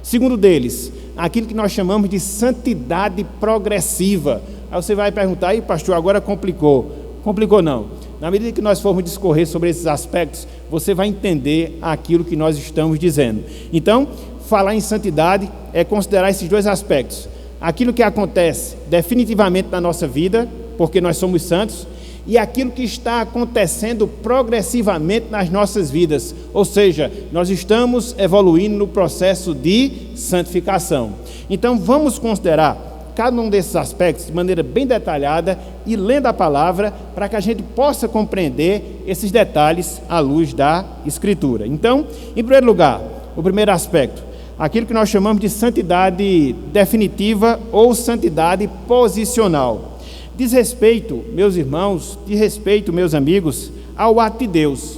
S1: Segundo deles, aquilo que nós chamamos de santidade progressiva. Aí você vai perguntar, aí pastor, agora complicou. Complicou não. Na medida que nós formos discorrer sobre esses aspectos, você vai entender aquilo que nós estamos dizendo. Então, falar em santidade é considerar esses dois aspectos. Aquilo que acontece definitivamente na nossa vida, porque nós somos santos, e aquilo que está acontecendo progressivamente nas nossas vidas, ou seja, nós estamos evoluindo no processo de santificação. Então vamos considerar cada um desses aspectos de maneira bem detalhada e lendo a palavra para que a gente possa compreender esses detalhes à luz da Escritura. Então, em primeiro lugar, o primeiro aspecto, aquilo que nós chamamos de santidade definitiva ou santidade posicional. Diz respeito, meus irmãos, diz respeito, meus amigos, ao ato de Deus,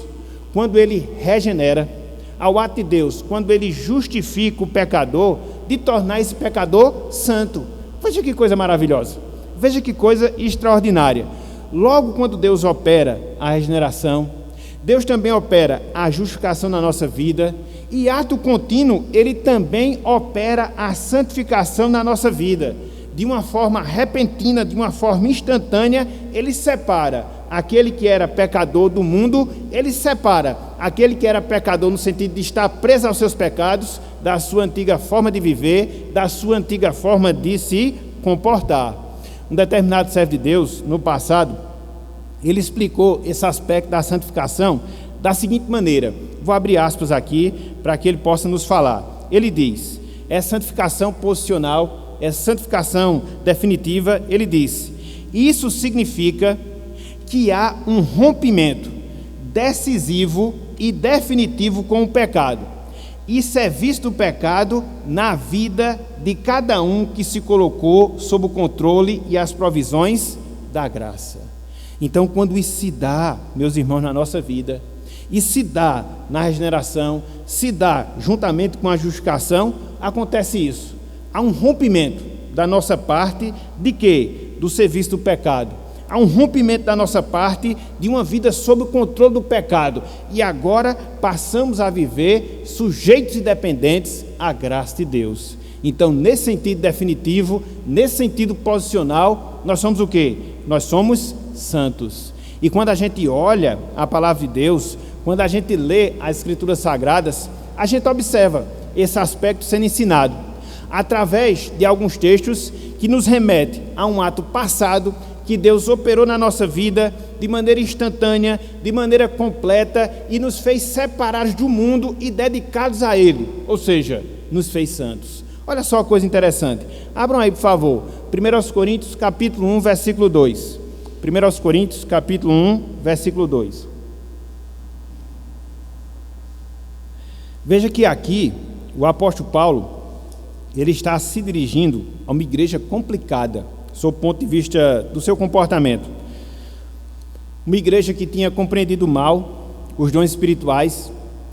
S1: quando Ele regenera, ao ato de Deus, quando Ele justifica o pecador, de tornar esse pecador santo. Veja que coisa maravilhosa, veja que coisa extraordinária. Logo quando Deus opera a regeneração, Deus também opera a justificação na nossa vida, e ato contínuo, Ele também opera a santificação na nossa vida. De uma forma repentina, de uma forma instantânea, Ele separa aquele que era pecador do mundo, Ele separa aquele que era pecador no sentido de estar preso aos seus pecados, da sua antiga forma de viver, da sua antiga forma de se comportar. Um determinado servo de Deus, no passado, ele explicou esse aspecto da santificação da seguinte maneira, vou abrir aspas aqui para que ele possa nos falar. Ele diz, é santificação posicional, é santificação definitiva. Ele diz, isso significa que há um rompimento decisivo e definitivo com o pecado. Isso é visto o pecado na vida de cada um que se colocou sob o controle e as provisões da graça. Então, quando isso se dá, meus irmãos, na nossa vida, e se dá na regeneração, se dá juntamente com a justificação, acontece isso. Há um rompimento da nossa parte de quê? Do serviço do pecado. Há um rompimento da nossa parte de uma vida sob o controle do pecado. E agora passamos a viver sujeitos e dependentes à graça de Deus. Então, nesse sentido definitivo, nesse sentido posicional, nós somos o quê? Nós somos santos. E quando a gente olha a palavra de Deus, quando a gente lê as Escrituras Sagradas, a gente observa esse aspecto sendo ensinado através de alguns textos que nos remetem a um ato passado que Deus operou na nossa vida de maneira instantânea, de maneira completa e nos fez separados do mundo e dedicados a Ele, ou seja, nos fez santos. Olha só a coisa interessante. Abram aí, por favor, 1 Coríntios capítulo 1, versículo 2. 1 Coríntios capítulo 1, versículo 2. Veja que aqui o apóstolo Paulo, ele está se dirigindo a uma igreja complicada, sob o ponto de vista do seu comportamento. Uma igreja que tinha compreendido mal os dons espirituais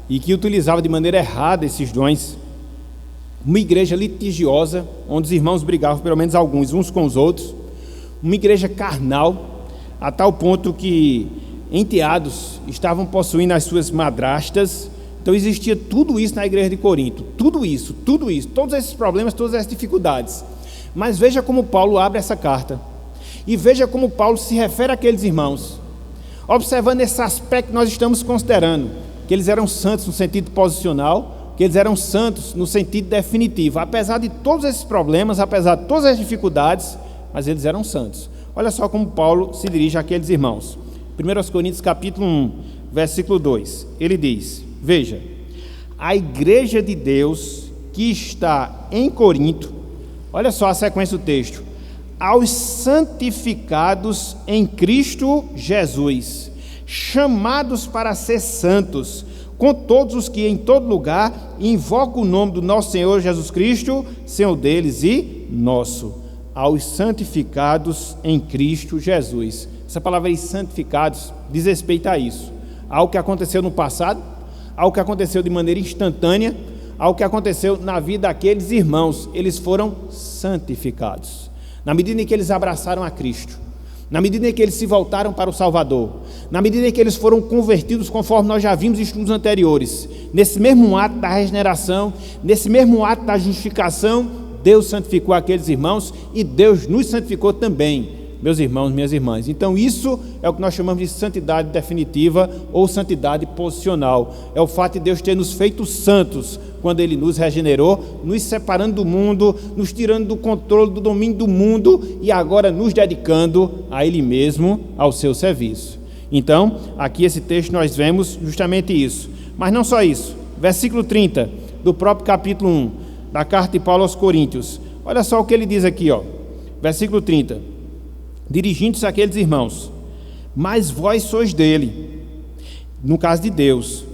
S1: e que utilizava de maneira errada esses dons. Uma igreja litigiosa, onde os irmãos brigavam, pelo menos alguns, uns com os outros. Uma igreja carnal, a tal ponto que enteados estavam possuindo as suas madrastas. Então existia tudo isso na igreja de Corinto, tudo isso, todos esses problemas, todas essas dificuldades. Mas veja como Paulo abre essa carta, e veja como Paulo se refere àqueles irmãos, observando esse aspecto que nós estamos considerando, que eles eram santos no sentido posicional, que eles eram santos no sentido definitivo, apesar de todos esses problemas, apesar de todas as dificuldades, mas eles eram santos. Olha só como Paulo se dirige àqueles irmãos. 1 Coríntios capítulo 1, versículo 2, ele diz, veja, a igreja de Deus que está em Corinto, olha só a sequência do texto, aos santificados em Cristo Jesus, chamados para ser santos, com todos os que em todo lugar invocam o nome do nosso Senhor Jesus Cristo, Senhor deles e nosso, aos santificados em Cristo Jesus. Essa palavra aí, santificados, diz respeito a isso, algo que aconteceu no passado, algo que aconteceu de maneira instantânea, algo que aconteceu na vida daqueles irmãos. Eles foram santificados, na medida em que eles abraçaram a Cristo, na medida em que eles se voltaram para o Salvador, na medida em que eles foram convertidos, conforme nós já vimos em estudos anteriores, nesse mesmo ato da regeneração, nesse mesmo ato da justificação, Deus santificou aqueles irmãos e Deus nos santificou também, meus irmãos, minhas irmãs. Então isso é o que nós chamamos de santidade definitiva ou santidade posicional. É o fato de Deus ter nos feito santos quando Ele nos regenerou, nos separando do mundo, nos tirando do controle, do domínio do mundo e agora nos dedicando a Ele mesmo, ao seu serviço. Então, aqui esse texto nós vemos justamente isso. Mas não só isso. Versículo 30 do próprio capítulo 1 da carta de Paulo aos Coríntios. Olha só o que ele diz aqui, ó. versículo 30. Dirigindo-se àqueles irmãos: mas vós sois dele, no caso de Deus,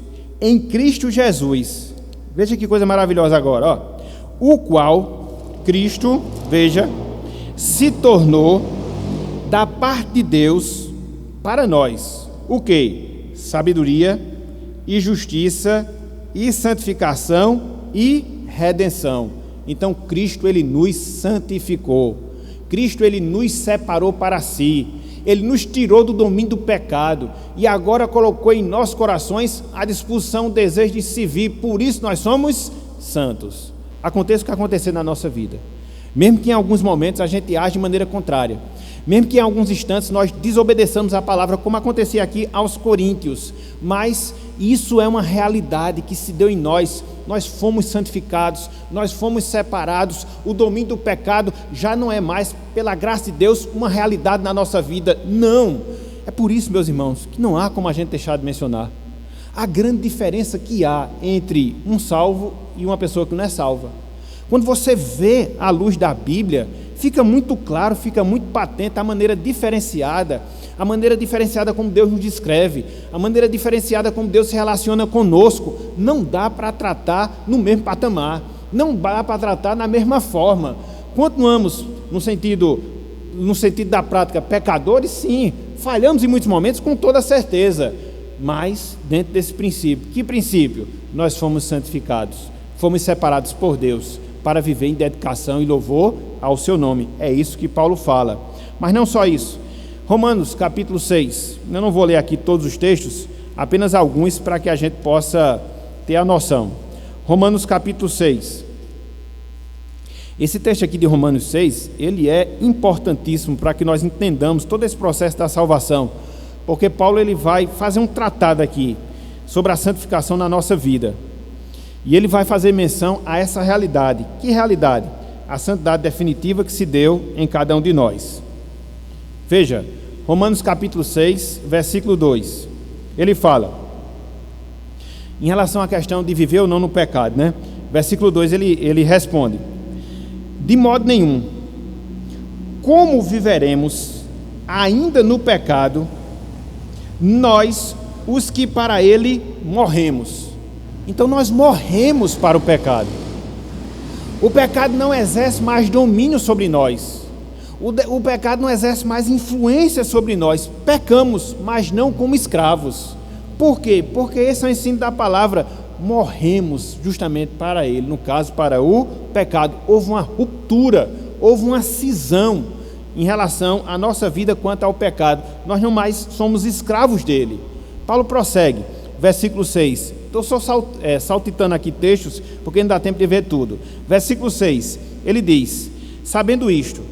S1: em Cristo Jesus. Veja que coisa maravilhosa agora, ó. O qual, Cristo, veja, se tornou da parte de Deus para nós. O quê? Sabedoria e justiça e santificação e redenção. Então Cristo, ele nos santificou. Cristo, ele nos separou para si. Ele nos tirou do domínio do pecado e agora colocou em nossos corações a disposição, o desejo de se vir. Por isso nós somos santos. Aconteça o que acontecer na nossa vida, mesmo que em alguns momentos a gente age de maneira contrária, mesmo que em alguns instantes nós desobedeçamos a palavra, como acontecia aqui aos coríntios, mas isso é uma realidade que se deu em nós. Nós fomos santificados, nós fomos separados, o domínio do pecado já não é mais, pela graça de Deus, uma realidade na nossa vida, não. É por isso, meus irmãos, que não há como a gente deixar de mencionar a grande diferença que há entre um salvo e uma pessoa que não é salva. Quando você vê à luz da Bíblia, fica muito claro, fica muito patente a maneira diferenciada como Deus nos descreve, a maneira diferenciada como Deus se relaciona conosco. Não dá para tratar no mesmo patamar, não dá para tratar da mesma forma. Continuamos no sentido da prática pecadores, sim, falhamos em muitos momentos com toda certeza, mas dentro desse princípio. Que princípio? Nós fomos santificados, fomos separados por Deus para viver em dedicação e louvor ao seu nome. É isso que Paulo fala. Mas não só isso. Romanos capítulo 6, eu não vou ler aqui todos os textos, apenas alguns para que a gente possa ter a noção. Romanos capítulo 6. Esse texto aqui de Romanos 6, ele é importantíssimo para que nós entendamos todo esse processo da salvação, porque Paulo ele vai fazer um tratado aqui sobre a santificação na nossa vida, e ele vai fazer menção a essa realidade. Que realidade? A santidade definitiva que se deu em cada um de nós. Veja, Romanos capítulo 6, versículo 2, ele fala, em relação à questão de viver ou não no pecado, né? Versículo 2, ele responde: de modo nenhum, como viveremos ainda no pecado, nós, os que para ele morremos? Então nós morremos para o pecado. O pecado não exerce mais domínio sobre nós. O pecado não exerce mais influência sobre nós. Pecamos, mas não como escravos. Por quê? Porque esse é o ensino da palavra. Morremos justamente para ele, no caso para o pecado. Houve uma ruptura, houve uma cisão em relação à nossa vida quanto ao pecado. Nós não mais somos escravos dele. Paulo prossegue, versículo 6. Estou só saltitando aqui textos, porque não dá tempo de ver tudo. Versículo 6, ele diz: sabendo isto,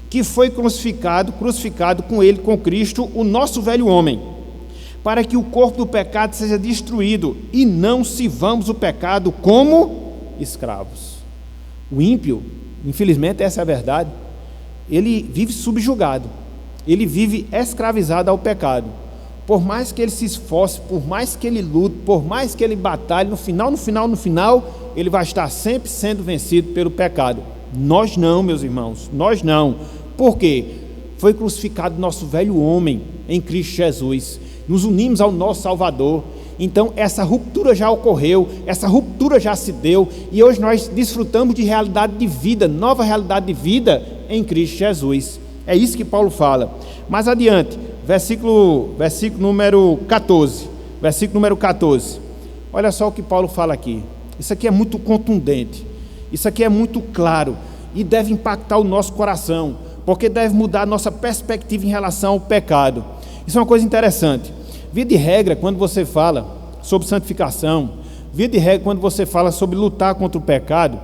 S1: que foi crucificado com ele, com Cristo, o nosso velho homem, para que o corpo do pecado seja destruído, e não sirvamos o pecado como escravos. O ímpio, infelizmente essa é a verdade, ele vive subjugado, ele vive escravizado ao pecado. Por mais que ele se esforce, por mais que ele lute, por mais que ele batalhe, no final, ele vai estar sempre sendo vencido pelo pecado. Nós não, meus irmãos, nós não. Por quê? Foi crucificado nosso velho homem em Cristo Jesus. Nos unimos ao nosso Salvador. Então essa ruptura já ocorreu, essa ruptura já se deu, e hoje nós desfrutamos de realidade de vida, nova realidade de vida em Cristo Jesus. É isso que Paulo fala. Mais adiante, versículo número 14. Versículo número 14. Olha só o que Paulo fala aqui. Isso aqui é muito contundente. Isso aqui é muito claro e deve impactar o nosso coração, porque deve mudar a nossa perspectiva em relação ao pecado. Isso é uma coisa interessante. Via de regra, quando você fala sobre santificação, via de regra, quando você fala sobre lutar contra o pecado,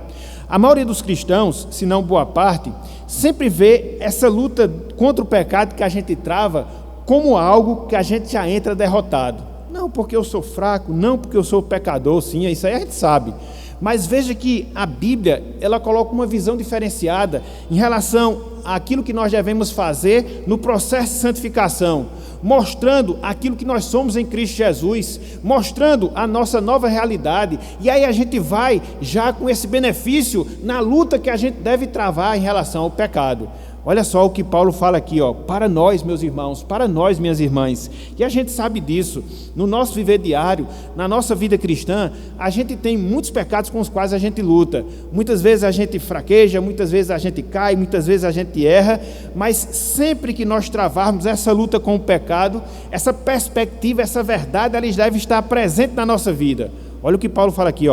S1: a maioria dos cristãos, se não boa parte, sempre vê essa luta contra o pecado que a gente trava como algo que a gente já entra derrotado. Não porque eu sou fraco, não porque eu sou pecador, sim, isso aí a gente sabe. Mas veja que a Bíblia, ela coloca uma visão diferenciada em relação àquilo que nós devemos fazer no processo de santificação, mostrando aquilo que nós somos em Cristo Jesus, mostrando a nossa nova realidade, e aí a gente vai já com esse benefício na luta que a gente deve travar em relação ao pecado. Olha só o que Paulo fala aqui, para nós, meus irmãos, para nós, minhas irmãs. E a gente sabe disso. No nosso viver diário, na nossa vida cristã, a gente tem muitos pecados com os quais a gente luta. Muitas vezes a gente fraqueja, muitas vezes a gente cai, muitas vezes a gente erra, mas sempre que nós travarmos essa luta com o pecado, essa perspectiva, essa verdade, eles devem estar presentes na nossa vida. Olha o que Paulo fala aqui,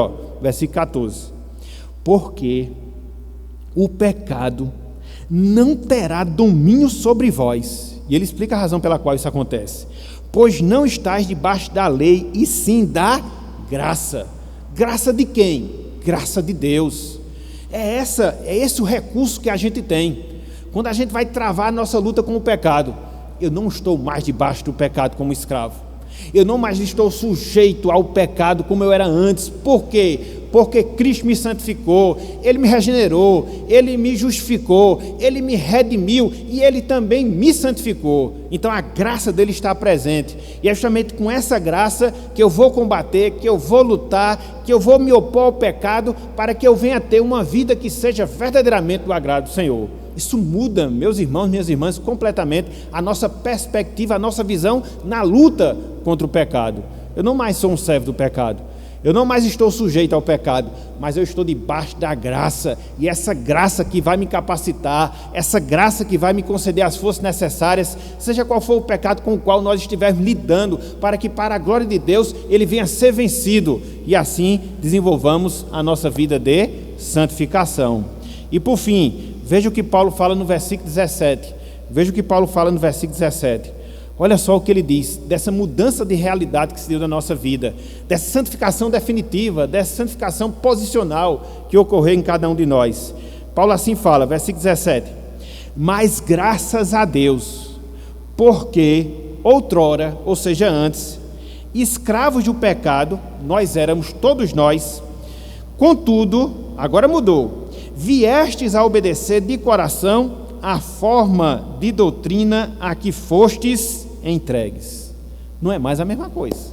S1: versículo 14. Porque o pecado não terá domínio sobre vós. E ele explica a razão pela qual isso acontece. Pois não estáis debaixo da lei, e sim da graça. Graça de quem? Graça de Deus. É esse o recurso que a gente tem. Quando a gente vai travar a nossa luta com o pecado, eu não estou mais debaixo do pecado como escravo. Eu não mais estou sujeito ao pecado como eu era antes. Por quê? Porque Cristo me santificou, Ele me regenerou, Ele me justificou, Ele me redimiu e Ele também me santificou. Então a graça dele está presente. E é justamente com essa graça que eu vou combater, que eu vou lutar, que eu vou me opor ao pecado, para que eu venha ter uma vida que seja verdadeiramente do agrado do Senhor. Isso muda, meus irmãos, minhas irmãs, completamente a nossa perspectiva, a nossa visão na luta contra o pecado. Eu não mais sou um servo do pecado. Eu não mais estou sujeito ao pecado, mas eu estou debaixo da graça, e essa graça que vai me capacitar, essa graça que vai me conceder as forças necessárias, seja qual for o pecado com o qual nós estivermos lidando, para que para a glória de Deus ele venha a ser vencido, e assim desenvolvamos a nossa vida de santificação. E por fim, veja o que Paulo fala no versículo 17, Olha só o que ele diz, dessa mudança de realidade que se deu na nossa vida, dessa santificação definitiva, dessa santificação posicional que ocorreu em cada um de nós. Paulo assim fala, versículo 17: mas graças a Deus, porque outrora, ou seja antes, escravos do pecado, nós éramos todos nós, contudo, agora mudou, viestes a obedecer de coração a forma de doutrina a que fostes entregues. Não é mais a mesma coisa.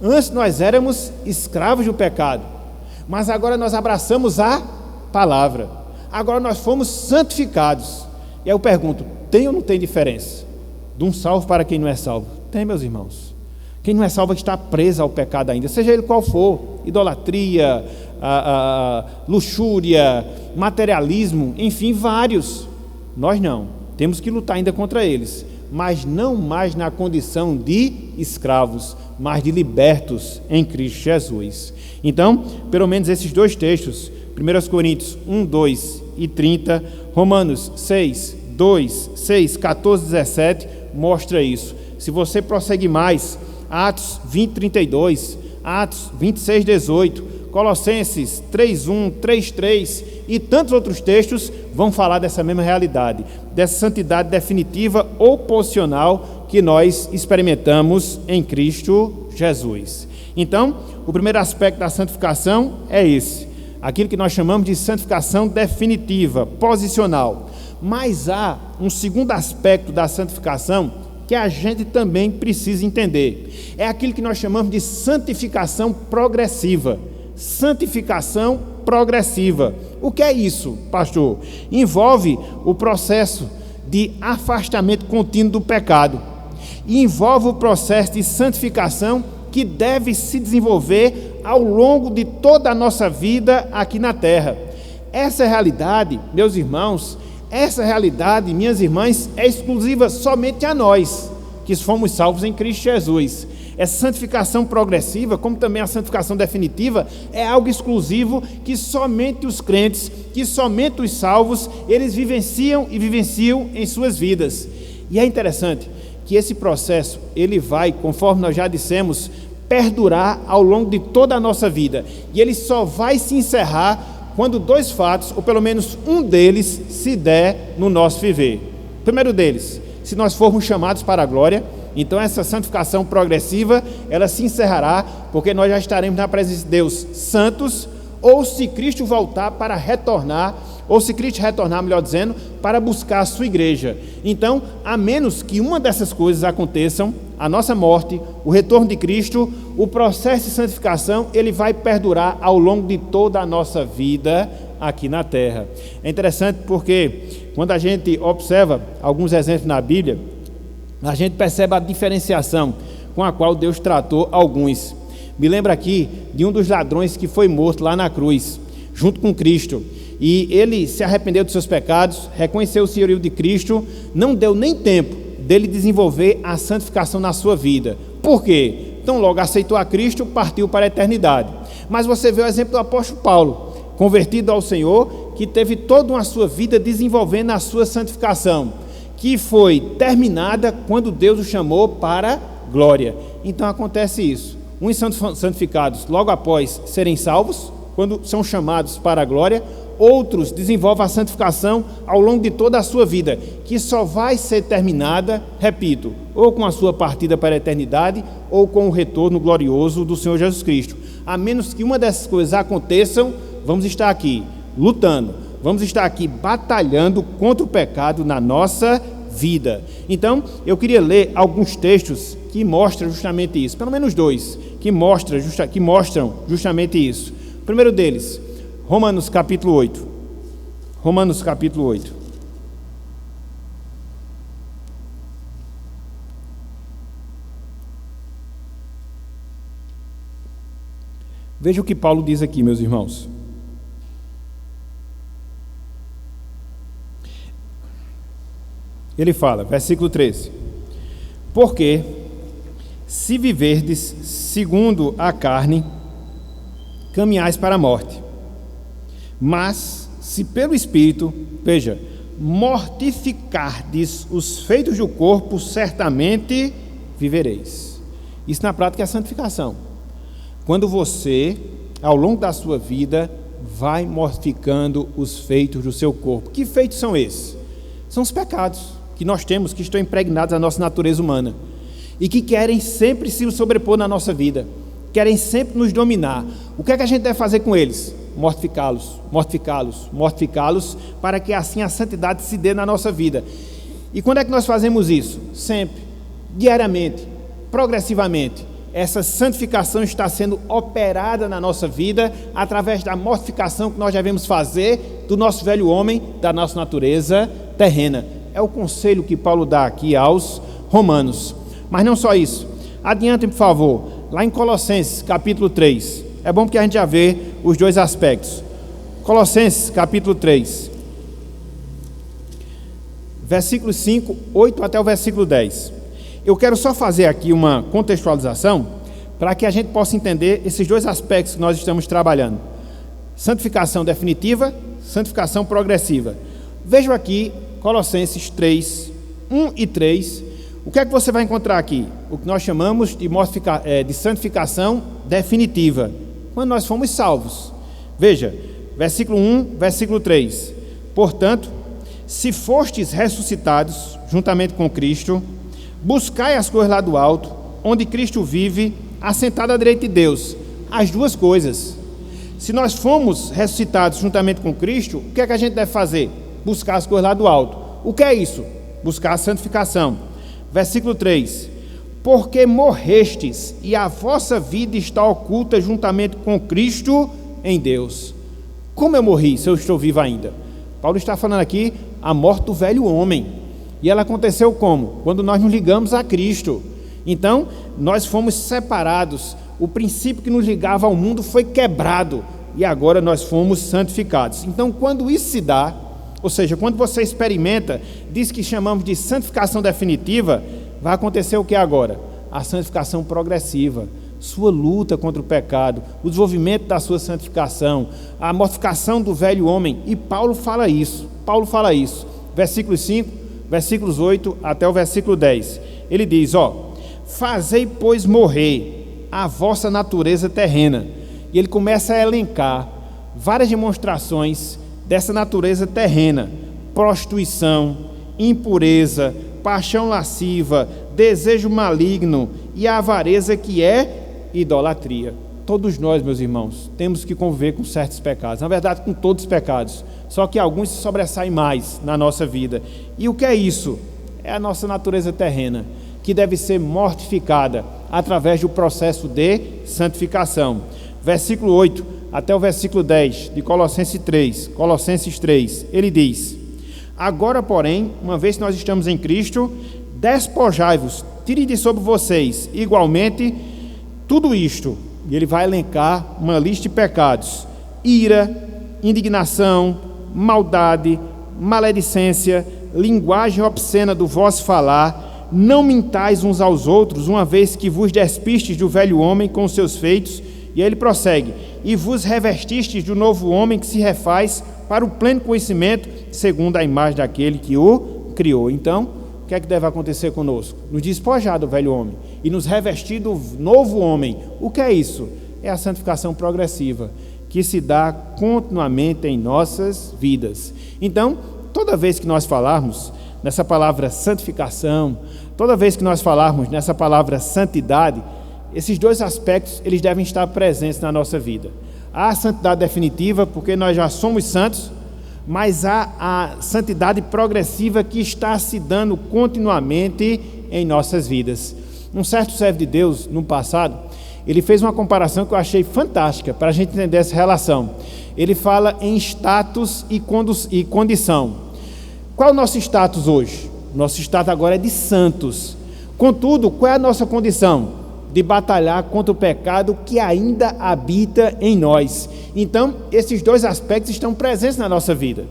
S1: Antes nós éramos escravos do pecado, mas agora nós abraçamos a palavra. Agora nós fomos santificados. E aí eu pergunto, tem ou não tem diferença de um salvo para quem não é salvo? Tem, meus irmãos. Quem não é salvo está preso ao pecado ainda, seja ele qual for, idolatria, luxúria, materialismo, enfim, vários. Nós não, temos que lutar ainda contra eles, mas não mais na condição de escravos, mas de libertos em Cristo Jesus. Então, pelo menos esses dois textos, 1 Coríntios 1, 2 e 30, Romanos 6, 2, 6, 14, 17, mostra isso. Se você prosseguir mais, Atos 20, 32, Atos 26, 18, Colossenses 3:1, 3:3 e tantos outros textos vão falar dessa mesma realidade, dessa santidade definitiva ou posicional que nós experimentamos em Cristo Jesus. Então, o primeiro aspecto da santificação é esse, aquilo que nós chamamos de santificação definitiva, posicional. Mas há um segundo aspecto da santificação que a gente também precisa entender. É aquilo que nós chamamos de santificação progressiva. Santificação progressiva. O que é isso, pastor? Envolve o processo de afastamento contínuo do pecado. E envolve o processo de santificação que deve se desenvolver ao longo de toda a nossa vida aqui na terra. Essa realidade, meus irmãos, essa realidade, minhas irmãs, é exclusiva somente a nós, que fomos salvos em Cristo Jesus. Essa santificação progressiva, como também a santificação definitiva, é algo exclusivo que somente os crentes, que somente os salvos, eles vivenciam e vivenciam em suas vidas. E é interessante que esse processo, ele vai, conforme nós já dissemos, perdurar ao longo de toda a nossa vida. E ele só vai se encerrar quando dois fatos, ou pelo menos um deles, se der no nosso viver. O primeiro deles, se nós formos chamados para a glória, então essa santificação progressiva, ela se encerrará, porque nós já estaremos na presença de Deus santos, ou se Cristo voltar para retornar, ou se Cristo retornar, melhor dizendo, para buscar a sua igreja. Então, a menos que uma dessas coisas aconteçam, a nossa morte, o retorno de Cristo, o processo de santificação, ele vai perdurar ao longo de toda a nossa vida aqui na terra. É interessante porque quando a gente observa alguns exemplos na Bíblia, a gente percebe a diferenciação com a qual Deus tratou alguns. Me lembra aqui de um dos ladrões que foi morto lá na cruz, junto com Cristo. E ele se arrependeu dos seus pecados, reconheceu o senhorio de Cristo, não deu nem tempo dele desenvolver a santificação na sua vida. Por quê? Então logo aceitou a Cristo, partiu para a eternidade. Mas você vê o exemplo do apóstolo Paulo, convertido ao Senhor, que teve toda a sua vida desenvolvendo a sua santificação, que foi terminada quando Deus o chamou para glória. Então acontece isso. Uns são santificados logo após serem salvos, quando são chamados para a glória. Outros desenvolvem a santificação ao longo de toda a sua vida, que só vai ser terminada, repito, ou com a sua partida para a eternidade, ou com o retorno glorioso do Senhor Jesus Cristo. A menos que uma dessas coisas aconteçam, vamos estar aqui lutando, vamos estar aqui batalhando contra o pecado na nossa vida. Então, eu queria ler alguns textos que mostram justamente isso, pelo menos dois, que mostram justamente isso. O primeiro deles, Romanos capítulo 8. Romanos capítulo 8. Veja o que Paulo diz aqui, meus irmãos. Ele fala, versículo 13: porque se viverdes segundo a carne, caminhais para a morte. Mas se pelo Espírito, veja, mortificardes os feitos do corpo, certamente vivereis. Isso na prática é a santificação. Quando você, ao longo da sua vida, vai mortificando os feitos do seu corpo. Que feitos são esses? São os pecados que nós temos, que estão impregnados na nossa natureza humana e que querem sempre se sobrepor na nossa vida, querem sempre nos dominar. O que é que a gente deve fazer com eles? Mortificá-los, mortificá-los, mortificá-los, para que assim a santidade se dê na nossa vida. E quando é que nós fazemos isso? Sempre, diariamente, progressivamente. Essa santificação está sendo operada na nossa vida através da mortificação que nós devemos fazer do nosso velho homem, da nossa natureza terrena. É o conselho que Paulo dá aqui aos romanos. Mas não só isso. Adiantem, por favor, lá em Colossenses capítulo 3. É bom porque a gente já vê os dois aspectos. Colossenses capítulo 3. Versículo 5, 8 até o versículo 10. Eu quero só fazer aqui uma contextualização para que a gente possa entender esses dois aspectos que nós estamos trabalhando. Santificação definitiva, santificação progressiva. Vejam aqui Colossenses 3, 1 e 3. O que é que você vai encontrar aqui? O que nós chamamos de santificação definitiva, quando nós fomos salvos. Veja, versículo 1, versículo 3. Portanto, se fostes ressuscitados juntamente com Cristo, buscai as coisas lá do alto, onde Cristo vive, assentado à direita de Deus. As duas coisas. Se nós fomos ressuscitados juntamente com Cristo, o que é que a gente deve fazer? Buscar as coisas lá do alto. O que é isso? Buscar a santificação. Versículo 3. Porque morrestes, e a vossa vida está oculta juntamente com Cristo em Deus. Como eu morri, se eu estou vivo ainda? Paulo está falando aqui a morte do velho homem. E ela aconteceu como? Quando nós nos ligamos a Cristo. Então, nós fomos separados. O princípio que nos ligava ao mundo foi quebrado. E agora nós fomos santificados. Então, quando isso se dá, ou seja, quando você experimenta, diz que chamamos de santificação definitiva, vai acontecer o que agora? A santificação progressiva. Sua luta contra o pecado, o desenvolvimento da sua santificação, a mortificação do velho homem. E Paulo fala isso. Versículo 5, versículos 8 até o versículo 10. Ele diz, fazei, pois, morrer a vossa natureza terrena. E ele começa a elencar várias demonstrações dessa natureza terrena: prostituição, impureza, paixão lasciva, desejo maligno e a avareza, que é idolatria. Todos nós, meus irmãos, temos que conviver com certos pecados, na verdade com todos os pecados, só que alguns se sobressaem mais na nossa vida. E o que é isso? É a nossa natureza terrena, que deve ser mortificada através do processo de santificação. Versículo 8 até o versículo 10 de Colossenses 3, ele diz: Agora, porém, uma vez que nós estamos em Cristo, despojai-vos, tire de sobre vocês, igualmente, tudo isto. E ele vai elencar uma lista de pecados: ira, indignação, maldade, maledicência, linguagem obscena do vosso falar. Não mintais uns aos outros, uma vez que vos despistes do velho homem com os seus feitos. E aí ele prossegue: e vos revestistes do novo homem que se refaz para o pleno conhecimento, segundo a imagem daquele que o criou. Então, o que é que deve acontecer conosco? Nos despojar do velho homem e nos revestir do novo homem. O que é isso? É a santificação progressiva, que se dá continuamente em nossas vidas. Então, toda vez que nós falarmos nessa palavra santificação, toda vez que nós falarmos nessa palavra santidade, esses dois aspectos eles devem estar presentes na nossa vida. Há a santidade definitiva, porque nós já somos santos, mas há a santidade progressiva que está se dando continuamente em nossas vidas. Um certo servo de Deus, no passado, ele fez uma comparação que eu achei fantástica para a gente entender essa relação. Ele fala em status e condição. Qual é o nosso status hoje? Nosso status agora é de santos. Contudo, qual é a nossa condição? De batalhar contra o pecado que ainda habita em nós. Então, esses dois aspectos estão presentes na nossa vida.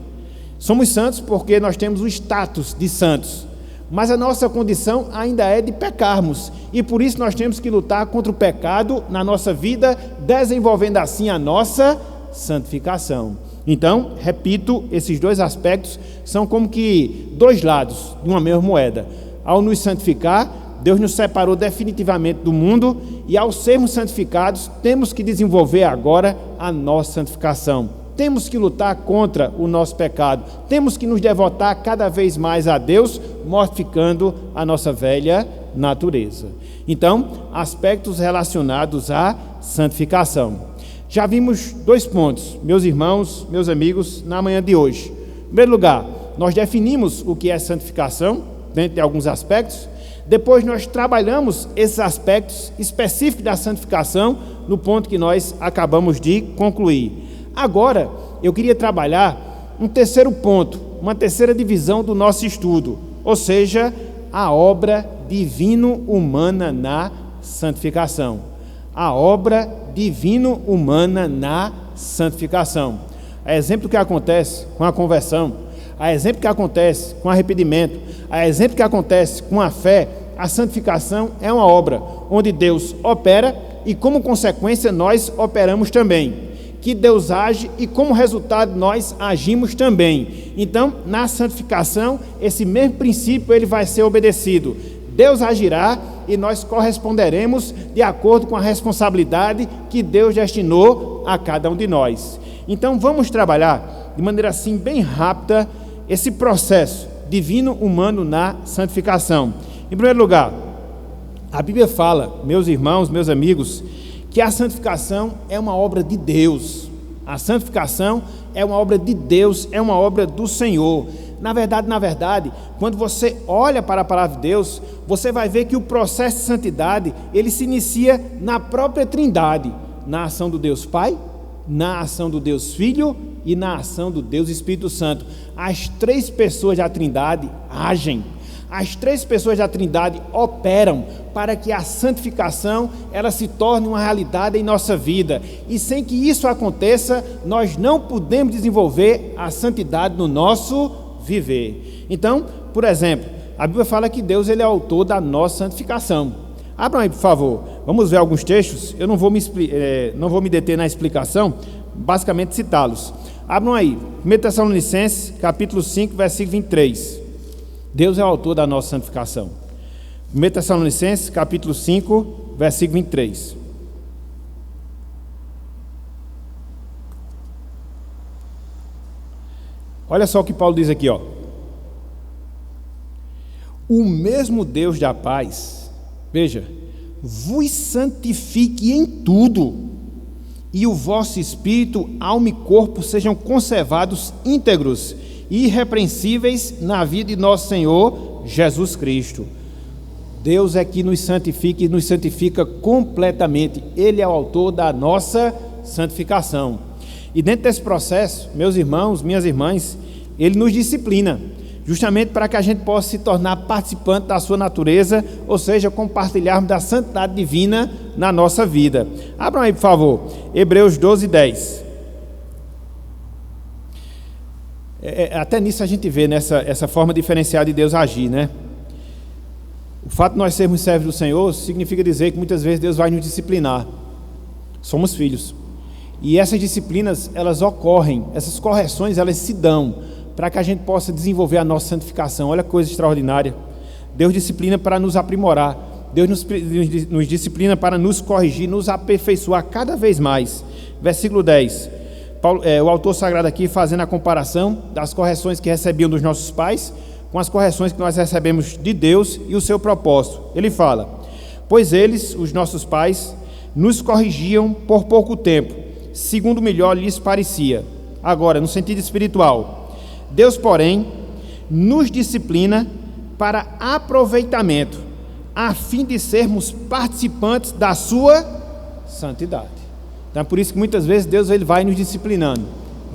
S1: Somos santos porque nós temos o status de santos, mas a nossa condição ainda é de pecarmos, e por isso nós temos que lutar contra o pecado na nossa vida, desenvolvendo assim a nossa santificação. Então, repito, esses dois aspectos são como que dois lados de uma mesma moeda. Ao nos santificar, Deus nos separou definitivamente do mundo, e ao sermos santificados, temos que desenvolver agora a nossa santificação. Temos que lutar contra o nosso pecado. Temos que nos devotar cada vez mais a Deus, mortificando a nossa velha natureza. Então, aspectos relacionados à santificação. Já vimos 2 pontos, meus irmãos, meus amigos, na manhã de hoje. Em primeiro lugar, nós definimos o que é santificação, dentro de alguns aspectos. Depois nós trabalhamos esses aspectos específicos da santificação no ponto que nós acabamos de concluir. Agora, eu queria trabalhar um terceiro ponto, uma terceira divisão do nosso estudo, ou seja, a obra divino-humana na santificação. A obra divino-humana na santificação. A exemplo do que acontece com a conversão, a exemplo que acontece com o arrependimento, a exemplo que acontece com a fé, a santificação é uma obra onde Deus opera e, como consequência, nós operamos também. Que Deus age e, como resultado, nós agimos também. Então, na santificação, esse mesmo princípio ele vai ser obedecido. Deus agirá e nós corresponderemos de acordo com a responsabilidade que Deus destinou a cada um de nós. Então, vamos trabalhar de maneira assim bem rápida esse processo divino-humano na santificação. Em primeiro lugar, a Bíblia fala, meus irmãos, meus amigos, que a santificação é uma obra de Deus. A santificação é uma obra de Deus, é uma obra do Senhor. Na verdade, quando você olha para a palavra de Deus, você vai ver que o processo de santidade, ele se inicia na própria Trindade, na ação do Deus Pai, na ação do Deus Filho e na ação do Deus Espírito Santo. As 3 pessoas da Trindade agem. As 3 pessoas da Trindade operam para que a santificação ela se torne uma realidade em nossa vida. E sem que isso aconteça, nós não podemos desenvolver a santidade no nosso viver. Então, por exemplo, a Bíblia fala que Deus ele é autor da nossa santificação. Abram aí, por favor. Vamos ver alguns textos. Eu não vou me deter na explicação, basicamente citá-los. Abram aí. 1 Tessalonicenses, capítulo 5, versículo 23. Deus é o autor da nossa santificação. 1 Tessalonicenses, capítulo 5, versículo 23. Olha só o que Paulo diz aqui, ó. O mesmo Deus da paz, veja, vos santifique em tudo, e o vosso espírito, alma e corpo sejam conservados íntegros e irrepreensíveis na vida de nosso Senhor Jesus Cristo. Deus é que nos santifica e nos santifica completamente. Ele é o autor da nossa santificação. E dentro desse processo, meus irmãos, minhas irmãs, Ele nos disciplina, justamente para que a gente possa se tornar participante da sua natureza, ou seja, compartilharmos da santidade divina na nossa vida. Abram aí, por favor, Hebreus 12, 10. Até nisso a gente vê essa forma diferenciada de Deus agir, né? O fato de nós sermos servos do Senhor significa dizer que muitas vezes Deus vai nos disciplinar. Somos filhos. E essas disciplinas, elas ocorrem, essas correções, elas se dão para que a gente possa desenvolver a nossa santificação. Olha que coisa extraordinária. Deus disciplina para nos aprimorar. Deus nos disciplina para nos corrigir, nos aperfeiçoar cada vez mais. Versículo 10. O autor sagrado aqui fazendo a comparação das correções que recebiam dos nossos pais com as correções que nós recebemos de Deus e o seu propósito. Ele fala: pois eles, os nossos pais, nos corrigiam por pouco tempo, segundo melhor lhes parecia. Agora, no sentido espiritual, Deus, porém, nos disciplina para aproveitamento, a fim de sermos participantes da sua santidade. Então é por isso que muitas vezes Deus ele vai nos disciplinando,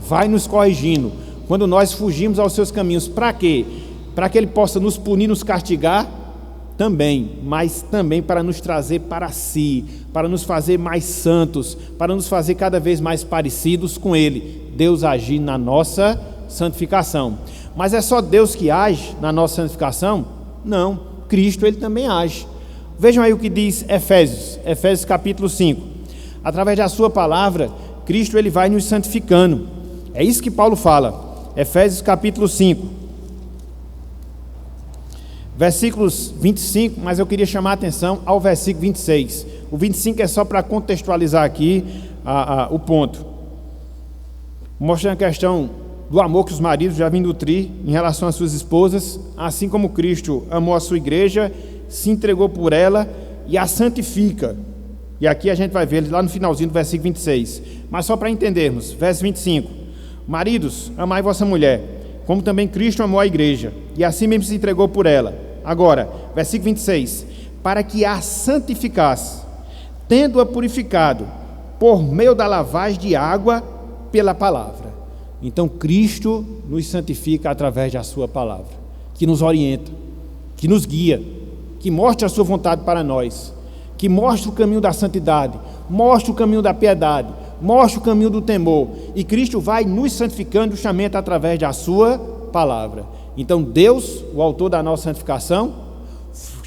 S1: vai nos corrigindo, quando nós fugimos aos seus caminhos. Para quê? Para que Ele possa nos punir, nos castigar também, mas também para nos trazer para si, para nos fazer mais santos, para nos fazer cada vez mais parecidos com Ele. Deus agir na nossa santificação. Mas é só Deus que age na nossa santificação? Não, Cristo Ele também age. Vejam aí o que diz Efésios capítulo 5. Através da sua palavra, Cristo Ele vai nos santificando. É isso que Paulo fala. Efésios capítulo 5. Versículos 25, mas eu queria chamar a atenção ao versículo 26. O 25 é só para contextualizar aqui o ponto. Mostrando a questão do amor que os maridos já vêm nutrir em relação às suas esposas, assim como Cristo amou a sua igreja, se entregou por ela e a santifica. E aqui a gente vai ver lá no finalzinho do versículo 26. Mas só para entendermos, verso 25. Maridos, amai vossa mulher, como também Cristo amou a igreja, e assim mesmo se entregou por ela. Agora, versículo 26, para que a santificasse, tendo-a purificado, por meio da lavagem de água pela palavra. Então, Cristo nos santifica através da sua palavra, que nos orienta, que nos guia, que mostra a sua vontade para nós, que mostra o caminho da santidade, mostra o caminho da piedade, mostra o caminho do temor, e Cristo vai nos santificando justamente através da sua palavra. Então Deus, o autor da nossa santificação,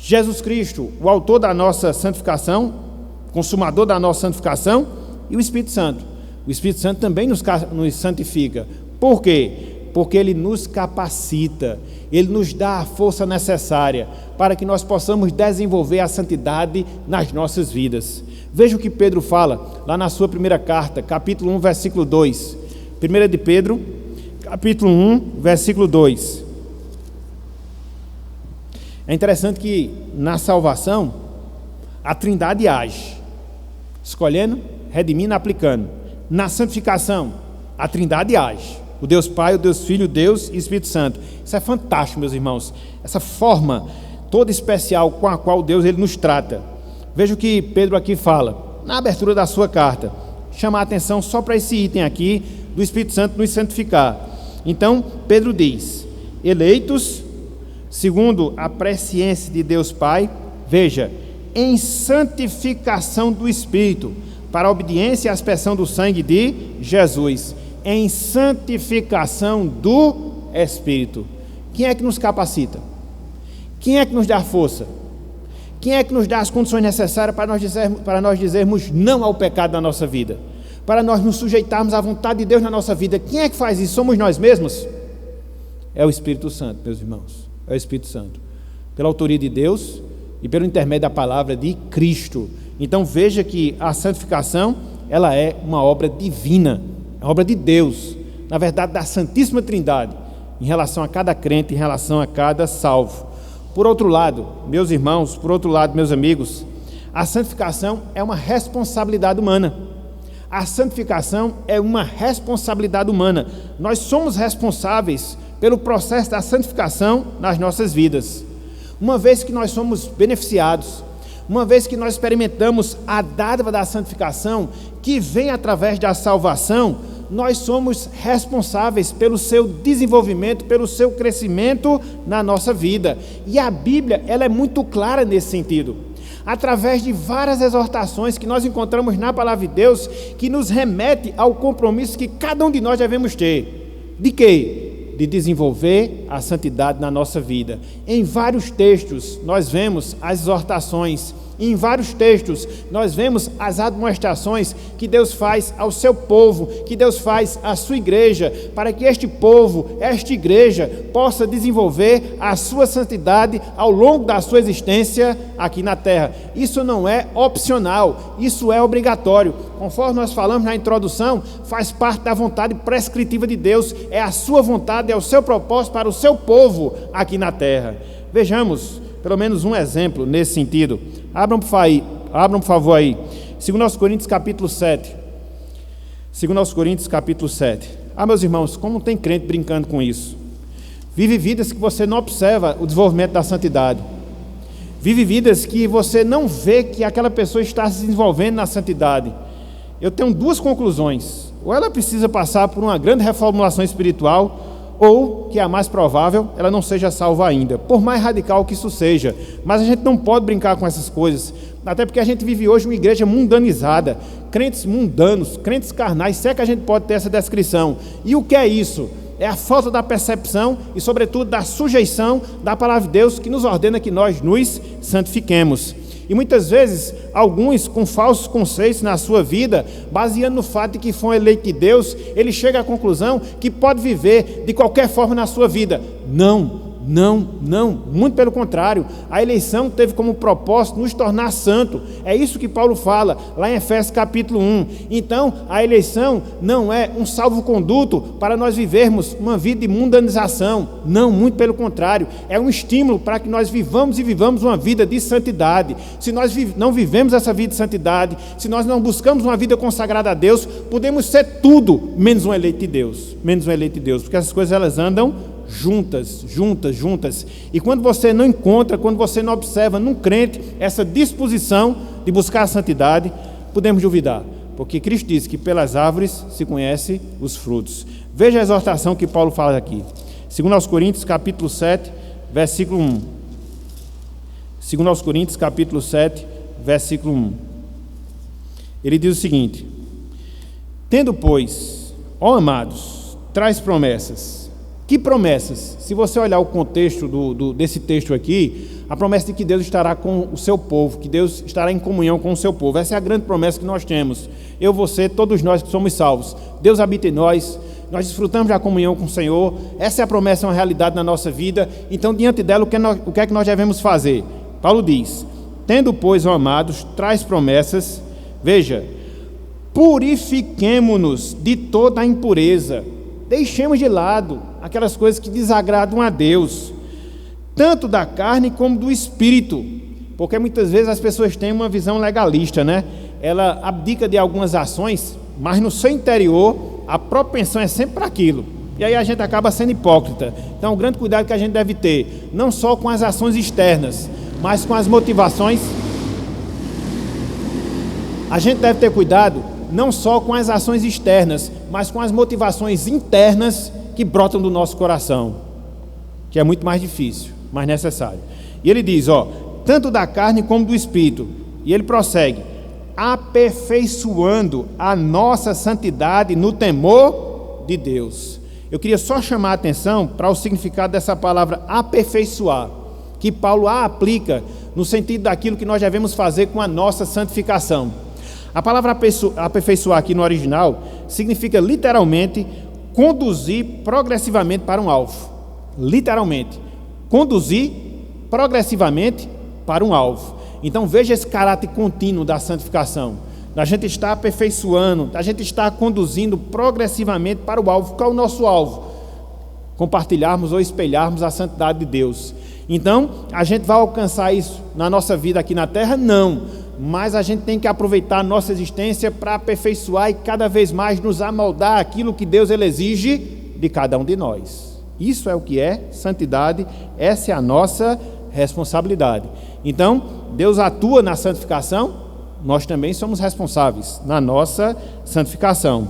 S1: Jesus Cristo, o autor da nossa santificação, consumador da nossa santificação, e o Espírito Santo. O Espírito Santo também nos santifica. Por quê? Porque Ele nos capacita, Ele nos dá a força necessária para que nós possamos desenvolver a santidade nas nossas vidas. Veja o que Pedro fala lá na sua primeira carta, capítulo 1, versículo 2. 1 de Pedro, capítulo 1, versículo 2. É interessante que na salvação a Trindade age, escolhendo, redimindo, aplicando. Na santificação a Trindade age, o Deus Pai, o Deus Filho, Deus e Espírito Santo. Isso é fantástico, meus irmãos, essa forma toda especial com a qual Deus ele nos trata. Veja o que Pedro aqui fala, na abertura da sua carta, chama a atenção só para esse item aqui, do Espírito Santo nos santificar. Então, Pedro diz, eleitos, segundo a presciência de Deus Pai, veja, em santificação do Espírito, para a obediência e a aspersão do sangue de Jesus, em santificação do Espírito. Quem é que nos capacita? Quem é que nos dá força? Quem é que nos dá as condições necessárias para nós dizermos não ao pecado na nossa vida? Para nós nos sujeitarmos à vontade de Deus na nossa vida? Quem é que faz isso? Somos nós mesmos? É o Espírito Santo, meus irmãos. É o Espírito Santo, pela autoria de Deus e pelo intermédio da palavra de Cristo. Então veja que a santificação, ela é uma obra divina, é uma obra de Deus, na verdade da Santíssima Trindade, em relação a cada crente, em relação a cada salvo. Por outro lado, meus irmãos, por outro lado, meus amigos, a santificação é uma responsabilidade humana. A santificação é uma responsabilidade humana. Nós somos responsáveis pelo processo da santificação nas nossas vidas. Uma vez que nós somos beneficiados, uma vez que nós experimentamos a dádiva da santificação, que vem através da salvação, nós somos responsáveis pelo seu desenvolvimento, pelo seu crescimento na nossa vida. E a Bíblia, ela é muito clara nesse sentido, através de várias exortações que nós encontramos na Palavra de Deus, que nos remete ao compromisso que cada um de nós devemos ter. De quê? De desenvolver a santidade na nossa vida. Em vários textos nós vemos as exortações, em vários textos nós vemos as admoestações que Deus faz ao seu povo, que Deus faz à sua igreja, para que este povo, esta igreja, possa desenvolver a sua santidade ao longo da sua existência aqui na terra. Isso não é opcional, isso é obrigatório. Conforme nós falamos na introdução, faz parte da vontade prescritiva de Deus, é a sua vontade, é o seu propósito para o seu povo aqui na terra. Vejamos pelo menos um exemplo nesse sentido. Abram por favor aí, 2 Coríntios capítulo 7. 2 Coríntios capítulo 7. Meus irmãos, como tem crente brincando com isso? Vive vidas que você não observa o desenvolvimento da santidade. Vive vidas que você não vê que aquela pessoa está se desenvolvendo na santidade. Eu tenho duas conclusões. Ou ela precisa passar por uma grande reformulação espiritual, ou, que é a mais provável, ela não seja salva ainda, por mais radical que isso seja. Mas a gente não pode brincar com essas coisas, até porque a gente vive hoje uma igreja mundanizada, crentes mundanos, crentes carnais, se é que a gente pode ter essa descrição. E o que é isso? É a falta da percepção e, sobretudo, da sujeição da Palavra de Deus, que nos ordena que nós nos santifiquemos. E muitas vezes, alguns com falsos conceitos na sua vida, baseando no fato de que foi eleito de Deus, ele chega à conclusão que pode viver de qualquer forma na sua vida. Não, muito pelo contrário. A eleição teve como propósito nos tornar santo. É isso que Paulo fala lá em Efésios capítulo 1. Então, a eleição não é um salvo-conduto para nós vivermos uma vida de mundanização. Não, muito pelo contrário. É um estímulo para que nós vivamos uma vida de santidade. Se nós não vivemos essa vida de santidade, se nós não buscamos uma vida consagrada a Deus, podemos ser tudo menos um eleito de Deus. Porque essas coisas elas andam juntas. E quando você não encontra, quando você não observa num crente essa disposição de buscar a santidade, podemos duvidar, porque Cristo disse que pelas árvores se conhece os frutos. Veja a exortação que Paulo fala aqui, 2 Coríntios capítulo 7, versículo 1. 2 Coríntios capítulo 7, versículo 1. Ele diz o seguinte: tendo, pois, ó amados, traz promessas. Que promessas? Se você olhar o contexto desse texto aqui, a promessa de que Deus estará com o seu povo, que Deus estará em comunhão com o seu povo. Essa é a grande promessa que nós temos. Eu, você, todos nós que somos salvos. Deus habita em nós, nós desfrutamos da comunhão com o Senhor. Essa é a promessa, uma realidade na nossa vida. Então, diante dela, o que é que nós devemos fazer? Paulo diz: tendo, pois, ó amados, traz promessas. Veja, purifiquemo-nos de toda a impureza. Deixemos de lado aquelas coisas que desagradam a Deus, tanto da carne como do espírito, porque muitas vezes as pessoas têm uma visão legalista, né? Ela abdica de algumas ações, mas no seu interior a propensão é sempre para aquilo, e aí a gente acaba sendo hipócrita. Então, o grande cuidado que a gente deve ter, não só com as ações externas, mas com as motivações. A gente deve ter cuidado não só com as ações externas, mas com as motivações internas que brotam do nosso coração, que é muito mais difícil, mais necessário. E ele diz, tanto da carne como do espírito, e ele prossegue, aperfeiçoando a nossa santidade no temor de Deus. Eu queria só chamar a atenção para o significado dessa palavra aperfeiçoar, que Paulo a aplica no sentido daquilo que nós devemos fazer com a nossa santificação. A palavra aperfeiçoar aqui no original significa literalmente conduzir progressivamente para um alvo. Literalmente, conduzir progressivamente para um alvo. Então veja esse caráter contínuo da santificação. A gente está aperfeiçoando, a gente está conduzindo progressivamente para o alvo. Qual é o nosso alvo? Compartilharmos ou espelharmos a santidade de Deus. Então, a gente vai alcançar isso na nossa vida aqui na terra? Não. Mas a gente tem que aproveitar a nossa existência para aperfeiçoar e cada vez mais nos amoldar aquilo que Deus ele exige de cada um de nós. Isso é o que é santidade, essa é a nossa responsabilidade. Então, Deus atua na santificação, nós também somos responsáveis na nossa santificação.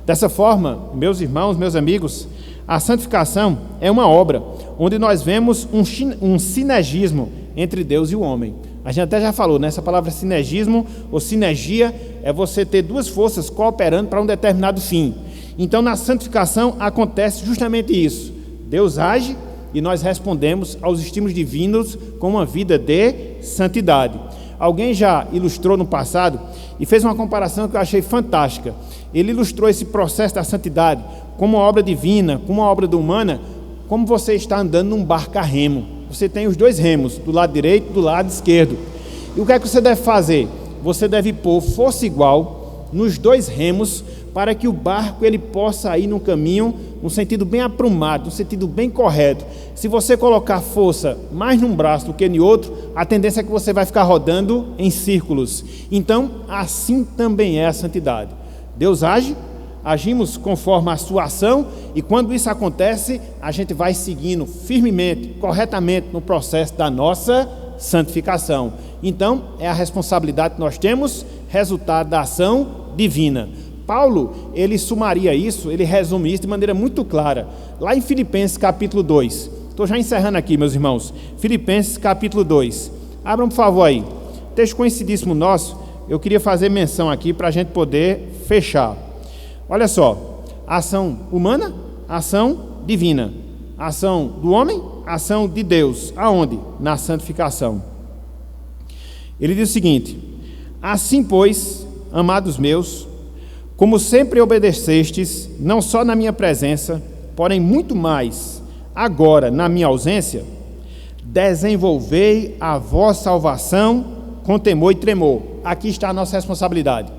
S1: Dessa forma, meus irmãos, meus amigos, a santificação é uma obra onde nós vemos um sinergismo entre Deus e o homem. A gente até já falou, né? Essa palavra sinergismo ou sinergia é você ter duas forças cooperando para um determinado fim. Então, na santificação acontece justamente isso. Deus age e nós respondemos aos estímulos divinos com uma vida de santidade. Alguém já ilustrou no passado e fez uma comparação que eu achei fantástica. Ele ilustrou esse processo da santidade como uma obra divina, como uma obra humana, como você está andando num barco a remo. Você tem os dois remos, do lado direito e do lado esquerdo. E o que é que você deve fazer? Você deve pôr força igual nos dois remos para que o barco ele possa ir num caminho, num sentido bem aprumado, num sentido bem correto. Se você colocar força mais num braço do que em outro, a tendência é que você vai ficar rodando em círculos. Então, assim também é a santidade. Deus age, agimos conforme a sua ação, e quando isso acontece, a gente vai seguindo firmemente, corretamente no processo da nossa santificação. Então, é a responsabilidade que nós temos, resultado da ação divina. Paulo, ele sumaria isso, ele resume isso de maneira muito clara, lá em Filipenses capítulo 2. Estou já encerrando aqui, meus irmãos. Filipenses capítulo 2. Abram, por favor, aí. Texto conhecidíssimo nosso, eu queria fazer menção aqui para a gente poder fechar. Olha só, ação humana, ação divina. Ação do homem, ação de Deus. Aonde? Na santificação. Ele diz o seguinte: assim, pois, amados meus, como sempre obedecestes, não só na minha presença, porém muito mais agora na minha ausência, desenvolvei a vossa salvação com temor e tremor. Aqui está a nossa responsabilidade.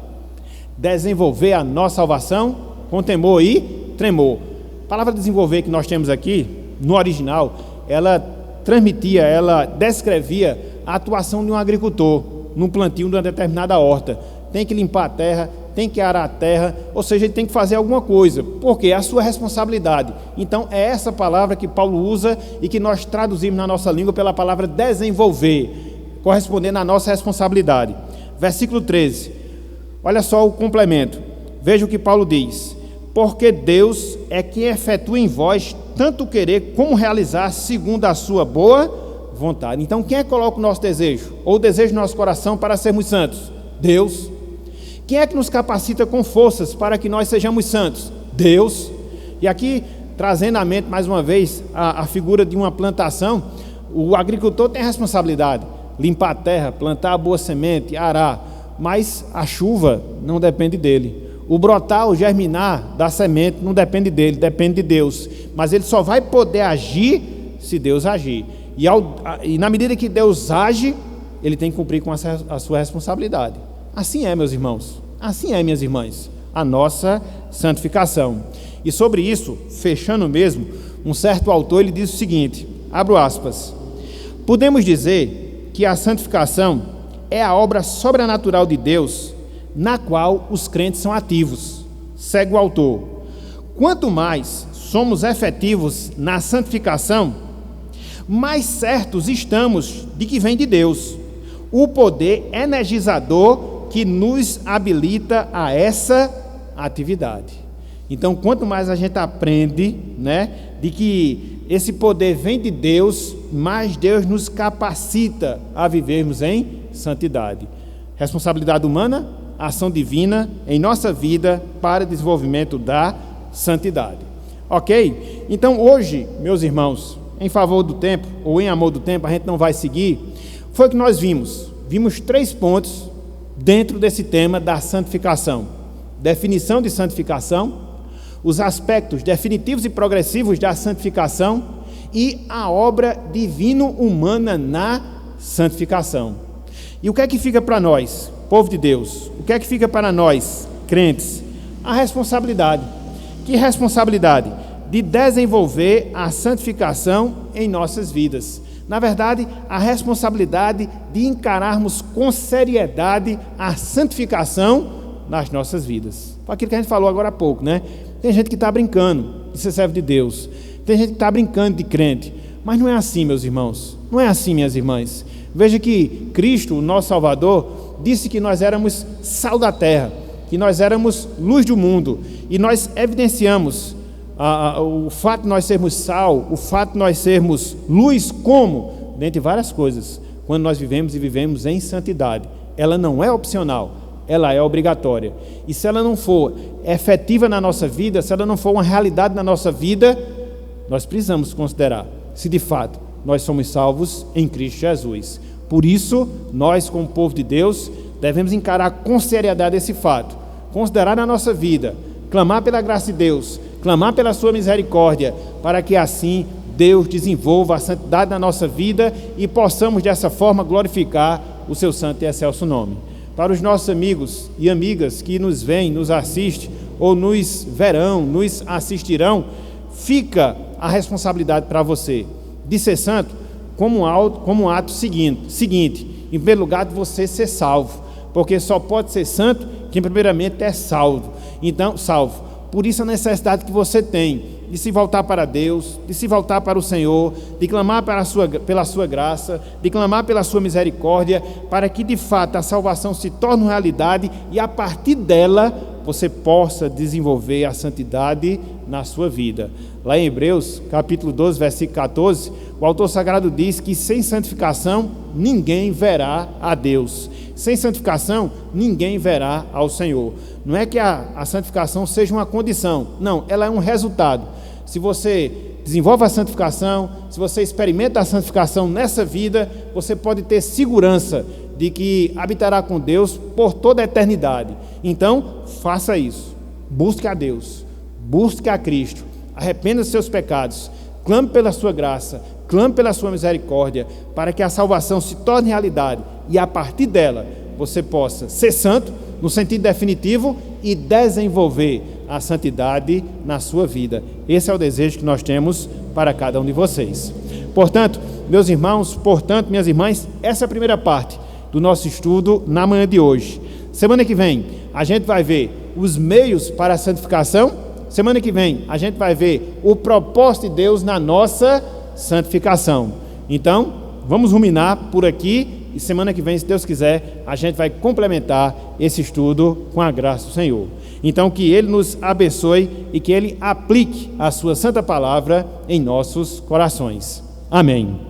S1: Desenvolver a nossa salvação com temor e tremor. A palavra desenvolver que nós temos aqui, no original, ela transmitia, ela descrevia a atuação de um agricultor no plantio de uma determinada horta. Tem que limpar a terra, tem que arar a terra, ou seja, ele tem que fazer alguma coisa, porque é a sua responsabilidade. Então, é essa palavra que Paulo usa e que nós traduzimos na nossa língua pela palavra desenvolver, correspondendo à nossa responsabilidade. Versículo 13, olha só o complemento. Veja o que Paulo diz: porque Deus é quem efetua em vós tanto querer como realizar segundo a sua boa vontade. Então, quem é que coloca o nosso desejo, ou o desejo do nosso coração para sermos santos? Deus. Quem é que nos capacita com forças para que nós sejamos santos? Deus. E aqui, trazendo à mente mais uma vez a figura de uma plantação, o agricultor tem a responsabilidade, limpar a terra, plantar a boa semente, arar, mas a chuva não depende dele. O brotar, o germinar da semente não depende dele, depende de Deus. Mas ele só vai poder agir se Deus agir. E na medida que Deus age, ele tem que cumprir com a sua responsabilidade. Assim é, meus irmãos, assim é, minhas irmãs, a nossa santificação. E sobre isso, fechando mesmo, um certo autor ele diz o seguinte, abro aspas: podemos dizer que a santificação é a obra sobrenatural de Deus, na qual os crentes são ativos. Segue o autor: quanto mais somos efetivos na santificação, mais certos estamos de que vem de Deus, o poder energizador que nos habilita a essa atividade. Então, quanto mais a gente aprende, né, de que esse poder vem de Deus, mais Deus nos capacita a vivermos em santidade. Responsabilidade humana, ação divina em nossa vida para desenvolvimento da santidade. Ok? Então, hoje, meus irmãos, em favor do tempo, ou em amor do tempo, a gente não vai seguir, foi o que nós vimos. Vimos 3 pontos dentro desse tema da santificação: definição de santificação, os aspectos definitivos e progressivos da santificação e a obra divino-humana na santificação. E o que é que fica para nós, povo de Deus? O que é que fica para nós, crentes? A responsabilidade. Que responsabilidade? De desenvolver a santificação em nossas vidas. Na verdade, a responsabilidade de encararmos com seriedade a santificação nas nossas vidas. Foi aquilo que a gente falou agora há pouco, né? Tem gente que está brincando de ser servo de Deus, tem gente que está brincando de crente, mas não é assim, meus irmãos, não é assim, minhas irmãs. Veja que Cristo, o nosso Salvador, disse que nós éramos sal da terra, que nós éramos luz do mundo, e nós evidenciamos o fato de nós sermos sal, o fato de nós sermos luz, como? Dentre várias coisas, quando nós vivemos em santidade. Ela não é opcional, ela é obrigatória. E se ela não for efetiva na nossa vida, se ela não for uma realidade na nossa vida, nós precisamos considerar se de fato nós somos salvos em Cristo Jesus. Por isso, nós, como povo de Deus, devemos encarar com seriedade esse fato, considerar na nossa vida, clamar pela graça de Deus, clamar pela sua misericórdia, para que assim Deus desenvolva a santidade na nossa vida e possamos dessa forma glorificar o seu santo e excelso nome. Para os nossos amigos e amigas que nos veem, nos assistem, ou nos verão, nos assistirão, fica a responsabilidade para você de ser santo como um ato seguinte, em primeiro lugar, de você ser salvo, porque só pode ser santo quem primeiramente é salvo. Então, salvo. Por isso a necessidade que você tem de se voltar para Deus, de se voltar para o Senhor, de clamar pela sua graça, de clamar pela sua misericórdia, para que de fato a salvação se torne uma realidade e a partir dela você possa desenvolver a santidade na sua vida. Lá em Hebreus, capítulo 12, versículo 14, o autor sagrado diz que sem santificação ninguém verá a Deus. Sem santificação ninguém verá ao Senhor. Não é que a santificação seja uma condição, não, ela é um resultado. Se você desenvolve a santificação, se você experimenta a santificação nessa vida, você pode ter segurança de que habitará com Deus por toda a eternidade. Então, faça isso. Busque a Deus, busque a Cristo, arrependa dos seus pecados, clame pela sua graça, clame pela sua misericórdia, para que a salvação se torne realidade e a partir dela você possa ser santo no sentido definitivo e desenvolver a santidade na sua vida. Esse é o desejo que nós temos para cada um de vocês. Portanto, meus irmãos, minhas irmãs, essa é a primeira parte do nosso estudo na manhã de hoje. Semana que vem a gente vai ver os meios para a santificação. Semana que vem a gente vai ver o propósito de Deus na nossa santificação. Então, vamos ruminar por aqui e semana que vem, se Deus quiser, a gente vai complementar esse estudo com a graça do Senhor. Então, que Ele nos abençoe e que Ele aplique a sua santa palavra em nossos corações. Amém.